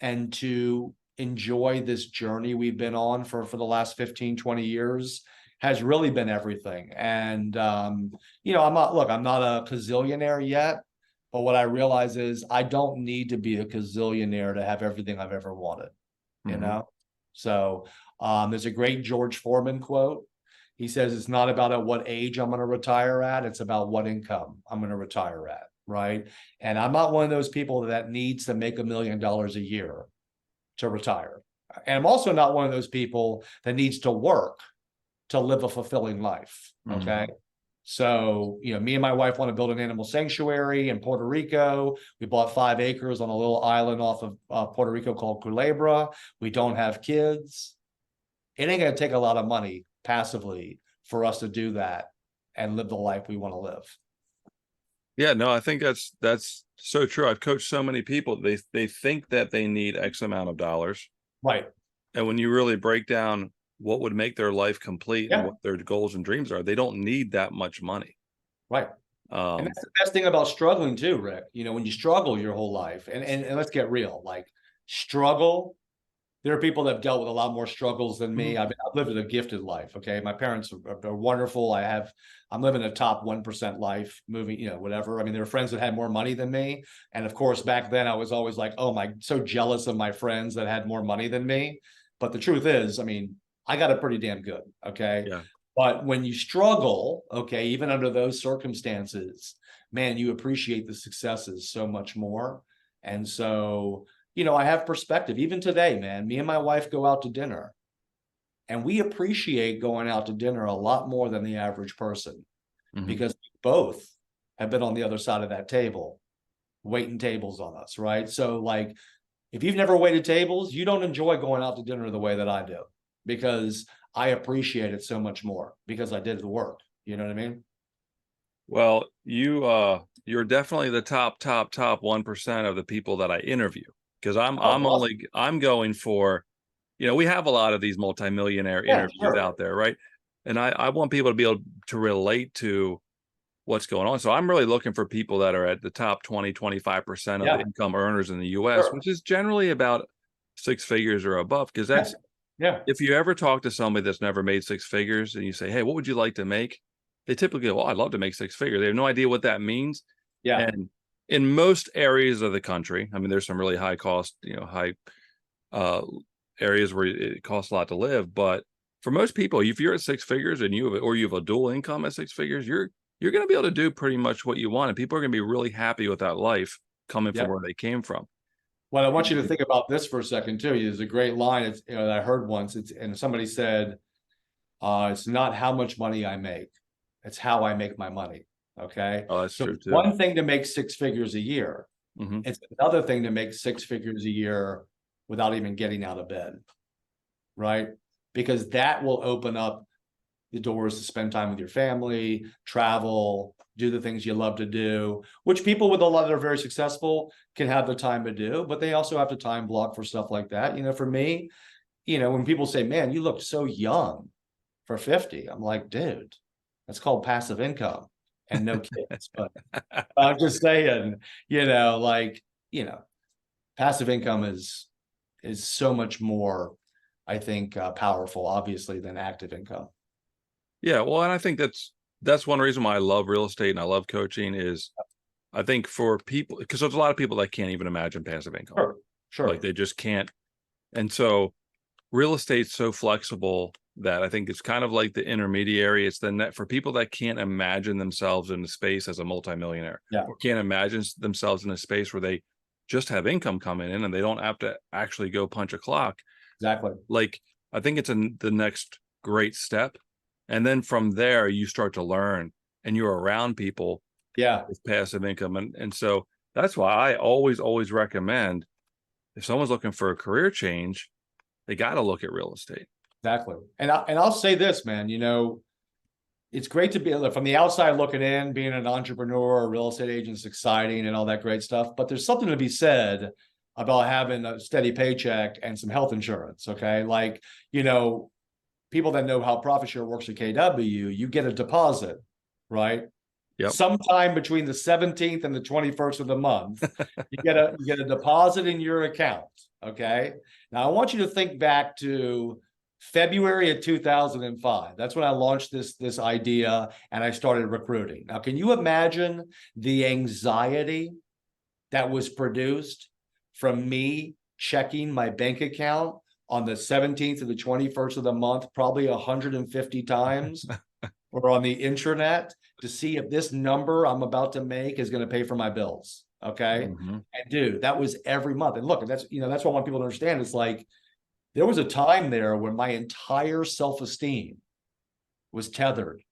and to enjoy this journey we've been on for the last 15, 20 years has really been everything. And, I'm not a gazillionaire yet, but what I realize is I don't need to be a gazillionaire to have everything I've ever wanted, you Mhm. know? So, there's a great George Foreman quote. He says, it's not about at what age I'm going to retire at. It's about what income I'm going to retire at. Right. And I'm not one of those people that needs to make $1 million a year to retire. And I'm also not one of those people that needs to work to live a fulfilling life. Okay. Mhm. So, me and my wife want to build an animal sanctuary in Puerto Rico. We bought 5 acres on a little island off of Puerto Rico called Culebra. We don't have kids. It ain't going to take a lot of money passively for us to do that and live the life we want to live. Yeah, no, I think that's so true. I've coached so many people. They think that they need X amount of dollars. Right. And when you really break down what would make their life complete and Yeah. what their goals and dreams are, they don't need that much money. Right. And Um, that's the best thing about struggling too, Rick. You know, when you struggle your whole life, and let's get real, like struggle. There are people that have dealt with a lot more struggles than me. mhm. I've lived a gifted life. Okay, my parents are wonderful. I'm living a top 1% life, moving, you know, whatever. I mean, there are friends that had more money than me, and of course, back then I was always like, oh my, so jealous of my friends that had more money than me. But the truth is, I mean, I got it pretty damn good. Okay, Yeah. but when you struggle, okay, even under those circumstances, man, you appreciate the successes so much more. And so, you know, I have perspective. Even today, man, me and my wife go out to dinner, and we appreciate going out to dinner a lot more than the average person Mhm. because both have been on the other side of that table, waiting tables on us, right? So, like, if you've never waited tables, you don't enjoy going out to dinner the way that I do because I appreciate it so much more because I did the work. You know what I mean? Well, you're definitely the top 1% of the people that I interview because Oh, awesome. I'm going for, we have a lot of these multimillionaire Yeah, interviews sure. out there, right? And I want people to be able to relate to what's going on. So I'm really looking for people that are at the top 20, 25% of the Yeah, income earners in the US, sure. which is generally about six figures or above. Because Yeah, that's, yeah, if you ever talk to somebody that's never made six figures and you say, hey, what would you like to make? They typically go, well, I'd love to make six figures. They have no idea what that means. yeah, And in most areas of the country, I mean, there's some really high cost, high uh, areas where it costs a lot to live. But for most people, if you're at six figures and you have a dual income at six figures, you're going to be able to do pretty much what you want, and people are going to be really happy with that life coming from yeah. where they came from. Well, I want you to think about this for a second too. There's a great line. It's, you know, that I heard once. It's, and somebody said, "It's not how much money I make; it's how I make my money." Okay, Oh, that's so true it's too. one thing to make six figures a year. Hmm. It's another thing to make six figures a year without even getting out of bed, right? Because that will open up the doors to spend time with your family, travel, do the things you love to do, which people with a lot that are very successful can have the time to do, but they also have to time block for stuff like that. You know, for me, you know, when people say, man, you look so young for 50, I'm like, dude, that's called passive income and no kids. But I'm just saying, you know, like, you know, passive income is so much more, I think, powerful, obviously, than active income. Yeah, well, and I think that's one reason why I love real estate and I love coaching is I think for people, because there's a lot of people that can't even imagine passive income, Sure, like sure. they just can't. And so real estate's so flexible that I think it's kind of like the intermediary. It's the net for people that can't imagine themselves in the space as a multimillionaire Yeah, or can't imagine themselves in a space where they just have income coming in and they don't have to actually go punch a clock. exactly. Like, I think it's the next great step. And then from there, you start to learn and you're around people Yeah, with passive income. And so that's why I always recommend if someone's looking for a career change, they got to look at real estate. exactly. And I'll say this, man, you know, it's great to be from the outside looking in, being an entrepreneur, a real estate agent is exciting and all that great stuff. But there's something to be said about having a steady paycheck and some health insurance. Okay. Like, you know, people that know how profit share works at KW, you get a deposit, right? Yep. Sometime between the 17th and the 21st of the month, you get a deposit in your account. Okay. Now I want you to think back to February of 2005. That's when I launched this idea and I started recruiting. Now, can you imagine the anxiety that was produced from me checking my bank account on the 17th to the 21st of the month, probably 150 times, or on the internet to see if this number I'm about to make is going to pay for my bills. Okay. Hmm. And dude, that was every month. And look, that's, you know, that's what I want people to understand. It's like there was a time there when my entire self-esteem was tethered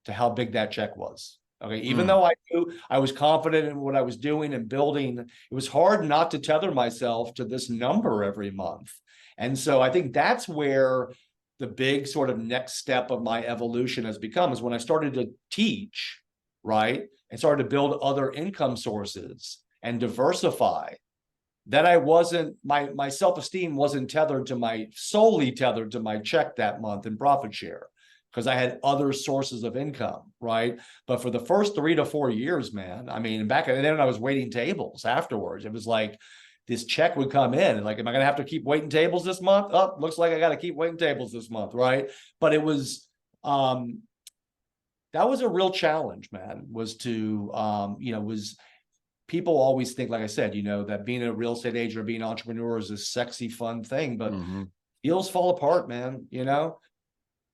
to how big that check was. Okay. Even Mm. though I knew I was confident in what I was doing and building, it was hard not to tether myself to this number every month. And so I think that's where the big sort of next step of my evolution has become is when I started to teach. right? And started to build other income sources and diversify, then I wasn't, my self-esteem wasn't solely tethered to my check that month in profit share, because I had other sources of income, right? But for the first 3 to 4 years, man, I mean, back then I was waiting tables afterwards. It was like this check would come in and like, am I gonna have to keep waiting tables this month? Oh, looks like I got to keep waiting tables this month, right? But it was that was a real challenge, man, was to was people always think, like I said, that being a real estate agent or being an entrepreneur is a sexy, fun thing, but deals fall apart, man.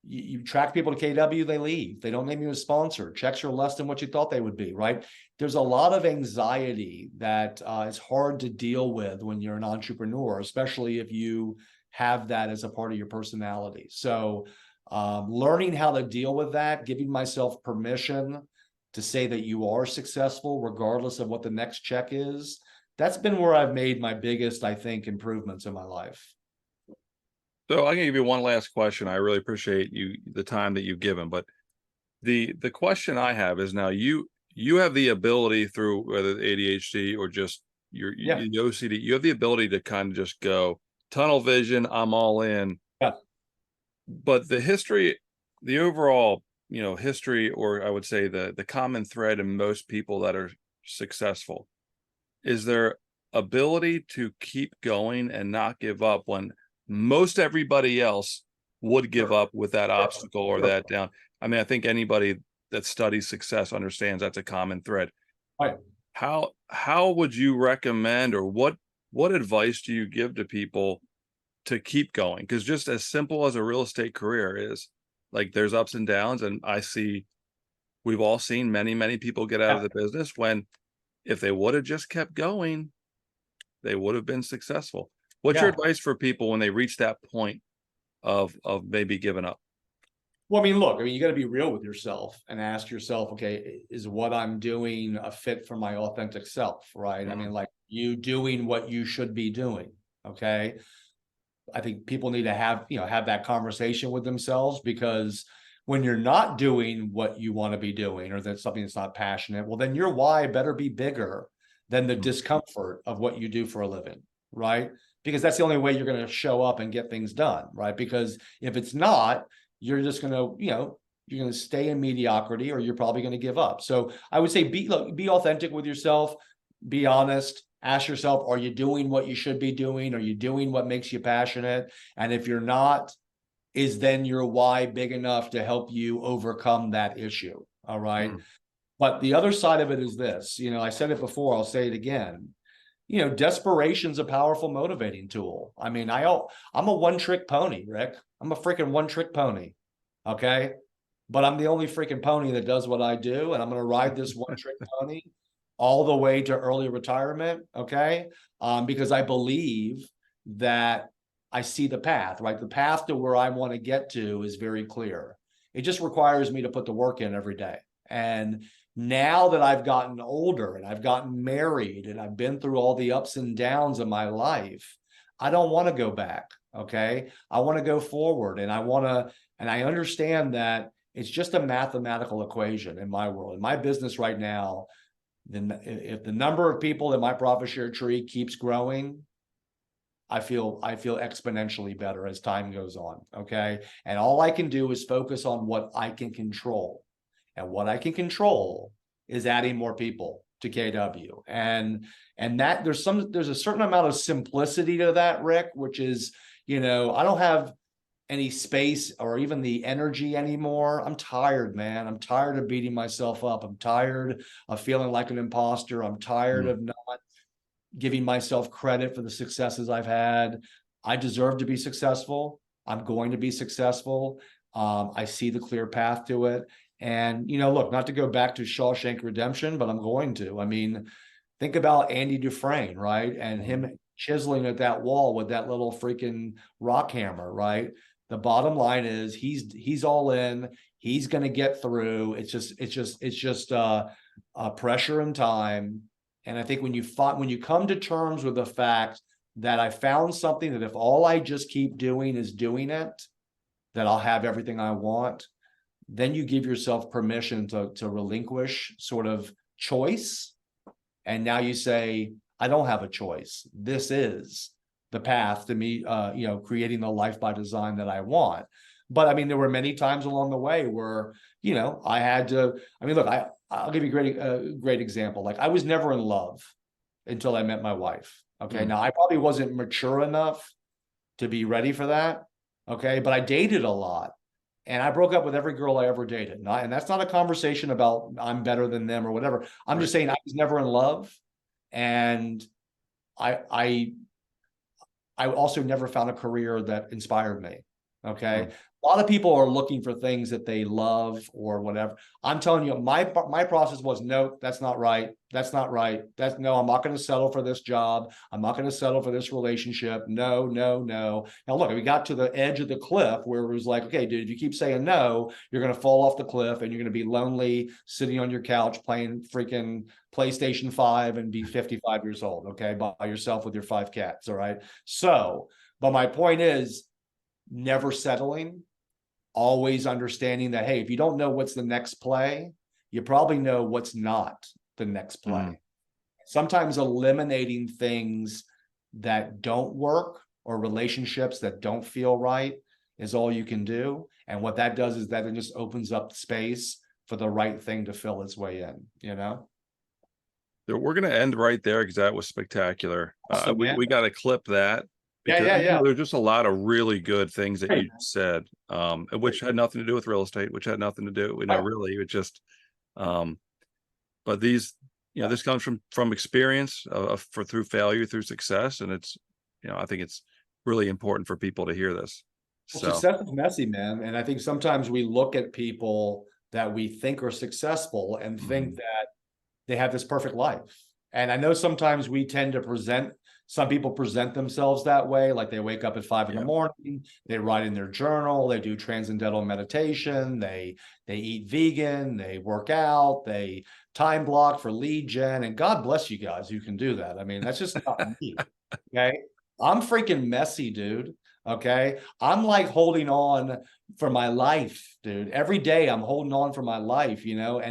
You track people to KW, they leave. They don't name you a sponsor. Checks are less than what you thought they would be, right? There's a lot of anxiety that is hard to deal with when you're an entrepreneur, especially if you have that as a part of your personality. So learning how to deal with that, giving myself permission to say that you are successful regardless of what the next check is, that's been where I've made my biggest, I think, improvements in my life. So I can give you one last question. I really appreciate the time that you've given, but the question I have is, now you have the ability, through whether ADHD or just your OCD, you have the ability to kind of just go tunnel vision, I'm all in. Yeah. But the overall, history, or I would say the common thread in most people that are successful is their ability to keep going and not give up when most everybody else would give up with that obstacle or that down. I mean, I think anybody that studies success understands that's a common thread. Right. How would you recommend, or what advice do you give to people to keep going? Because just as simple as a real estate career is, like, there's ups and downs, and we've all seen many people get out of the business when, if they would have just kept going, they would have been successful. What's your advice for people when they reach that point of maybe giving up? Well, I mean, look, you got to be real with yourself and ask yourself, okay, is what I'm doing a fit for my authentic self, right? I mean, like, you doing what you should be doing, okay? I think people need to have that conversation with themselves, because when you're not doing what you want to be doing, or that's something that's not passionate, well, then your why better be bigger than the discomfort of what you do for a living, right? Because that's the only way you're going to show up and get things done, right? Because if it's not, you're just going to, you're going to stay in mediocrity, or you're probably going to give up. So I would say be authentic with yourself, be honest, ask yourself, are you doing what you should be doing? Are you doing what makes you passionate? And if you're not, is then your why big enough to help you overcome that issue? All right. But the other side of it is this, I said it before, I'll say it again. Desperation's a powerful motivating tool. I mean, I'm a one-trick pony, Rick. I'm a freaking one-trick pony. Okay. But I'm the only freaking pony that does what I do. And I'm going to ride this one-trick pony all the way to early retirement. Okay. Because I believe that I see the path, right? The path to where I want to get to is very clear. It just requires me to put the work in every day. And now that I've gotten older and I've gotten married and I've been through all the ups and downs of my life, I don't want to go back. Okay. I want to go forward, and I understand that it's just a mathematical equation in my world. In my business right now, then if the number of people in my profit share tree keeps growing, I feel exponentially better as time goes on. Okay. And all I can do is focus on what I can control. And what I can control is adding more people to KW. And that there's a certain amount of simplicity to that, Rick, which is, I don't have any space or even the energy anymore. I'm tired, man. I'm tired of beating myself up. I'm tired of feeling like an imposter. I'm tired of not giving myself credit for the successes I've had. I deserve to be successful. I'm going to be successful. I see the clear path to it. And, look, not to go back to Shawshank Redemption, but I'm going to. I mean, think about Andy Dufresne, right? And him chiseling at that wall with that little freaking rock hammer, right? The bottom line is he's all in. He's going to get through. It's just pressure and time. And I think when you come to terms with the fact that I found something that if all I just keep doing is doing it, that I'll have everything I want, then you give yourself permission to relinquish sort of choice. And now you say, I don't have a choice. This is the path to me, creating the life by design that I want. But I mean, there were many times along the way where, I had to, look, I'll give you a great example. Like, I was never in love until I met my wife. Okay. Now, I probably wasn't mature enough to be ready for that. Okay. But I dated a lot. And I broke up with every girl I ever dated. And that's not a conversation about I'm better than them or whatever. I'm just saying I was never in love. And I also never found a career that inspired me. Okay. A lot of people are looking for things that they love or whatever. I'm telling you, my process was, no, that's not right. That's not right. No, I'm not going to settle for this job. I'm not going to settle for this relationship. No, no, no. Now, look, we got to the edge of the cliff where it was like, okay, dude, if you keep saying no, you're going to fall off the cliff and you're going to be lonely sitting on your couch playing freaking PlayStation 5 and be 55 years old, okay, by yourself with your 5 cats. All right. So, but my point is, never settling, always understanding that, hey, if you don't know what's the next play, you probably know what's not the next play. Sometimes eliminating things that don't work or relationships that don't feel right is all you can do. And what that does is that it just opens up space for the right thing to fill its way in, We're going to end right there because that was spectacular. Awesome, we got to clip that. Because, yeah. there's just a lot of really good things that you said, which had nothing to do with real estate, which had nothing to do, really, it just, but these, this comes from experience through failure, through success. And it's, I think it's really important for people to hear this. Well, success is messy, man. And I think sometimes we look at people that we think are successful and think that they have this perfect life. And I know sometimes we tend to some people present themselves that way, like they wake up at 5 in the morning, they write in their journal, they do transcendental meditation, they eat vegan, they work out, they time block for lead gen, and God bless you guys who can do that. I mean, that's just not me. Okay. I'm freaking messy, dude. Okay. I'm like holding on for my life, dude. Every day I'm holding on for my life,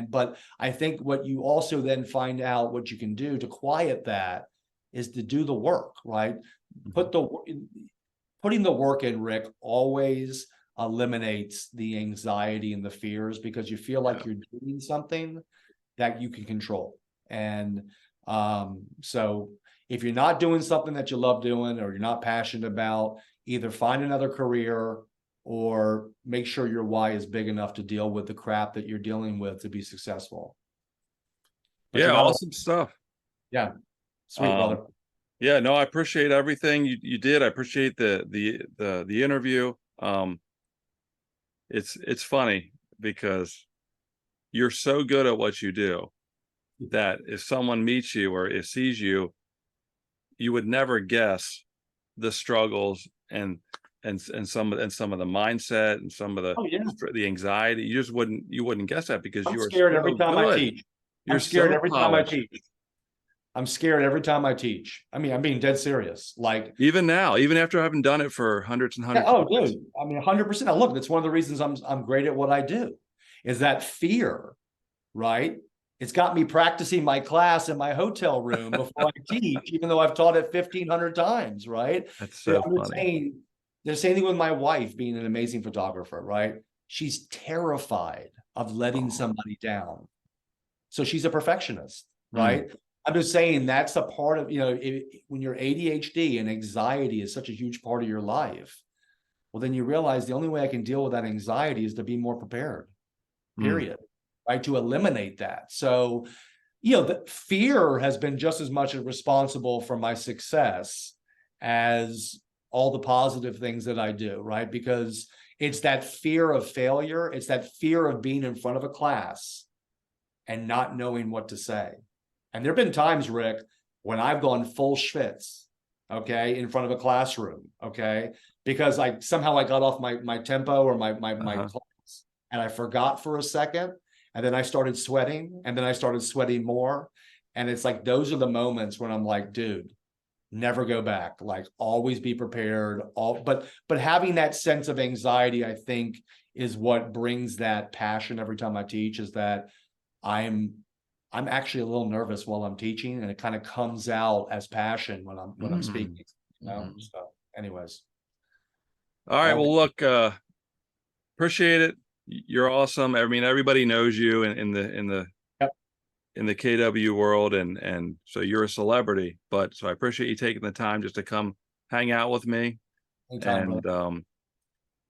but I think what you also then find out what you can do to quiet that is to do the work, right? Putting the work in, Rick, always eliminates the anxiety and the fears because you feel like you're doing something that you can control. And so if you're not doing something that you love doing or you're not passionate about, either find another career or make sure your why is big enough to deal with the crap that you're dealing with to be successful. But awesome stuff. Yeah. Sweet, brother. Yeah, no, I appreciate everything you did. I appreciate the interview. It's funny because you're so good at what you do that if someone meets you or sees you, you would never guess the struggles and some of the mindset and some of the anxiety. You wouldn't guess that because you are scared every time I teach. I'm scared every time I teach. I'm scared every time I teach. I mean, I'm being dead serious. Like even now, even after having done it for hundreds and hundreds. Oh, dude. I mean, 100%. Look, that's one of the reasons I'm great at what I do is that fear, right? It's got me practicing my class in my hotel room before I teach, even though I've taught it 1,500 times, right? That's so funny. The same thing with my wife being an amazing photographer, right? She's terrified of letting somebody down. So she's a perfectionist, right? I'm just saying that's a part of, when you're ADHD and anxiety is such a huge part of your life, well, then you realize the only way I can deal with that anxiety is to be more prepared, period, right? To eliminate that. So, the fear has been just as much responsible for my success as all the positive things that I do, right? Because it's that fear of failure. It's that fear of being in front of a class and not knowing what to say. And there have been times, Rick, when I've gone full schwitz, okay, in front of a classroom, okay, because I got off my tempo or my class, and I forgot for a second, and then I started sweating, and then I started sweating more, and it's like those are the moments when I'm like, dude, never go back. Like always be prepared. But having that sense of anxiety, I think, is what brings that passion every time I teach, is that I'm actually a little nervous while I'm teaching, and it kind of comes out as passion when I'm speaking. So anyways. All right. Well, look, appreciate it. You're awesome. I mean, everybody knows you Yep. in the KW world, and so you're a celebrity. But so I appreciate you taking the time just to come hang out with me. Anytime, And brother.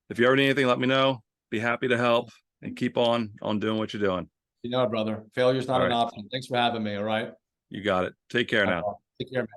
if you ever need anything, let me know. Be happy to help, and keep on doing what you're doing. You know, brother, failure's All not an right. option. Thanks for having me. All right. You got it. Take care now. Take care, man.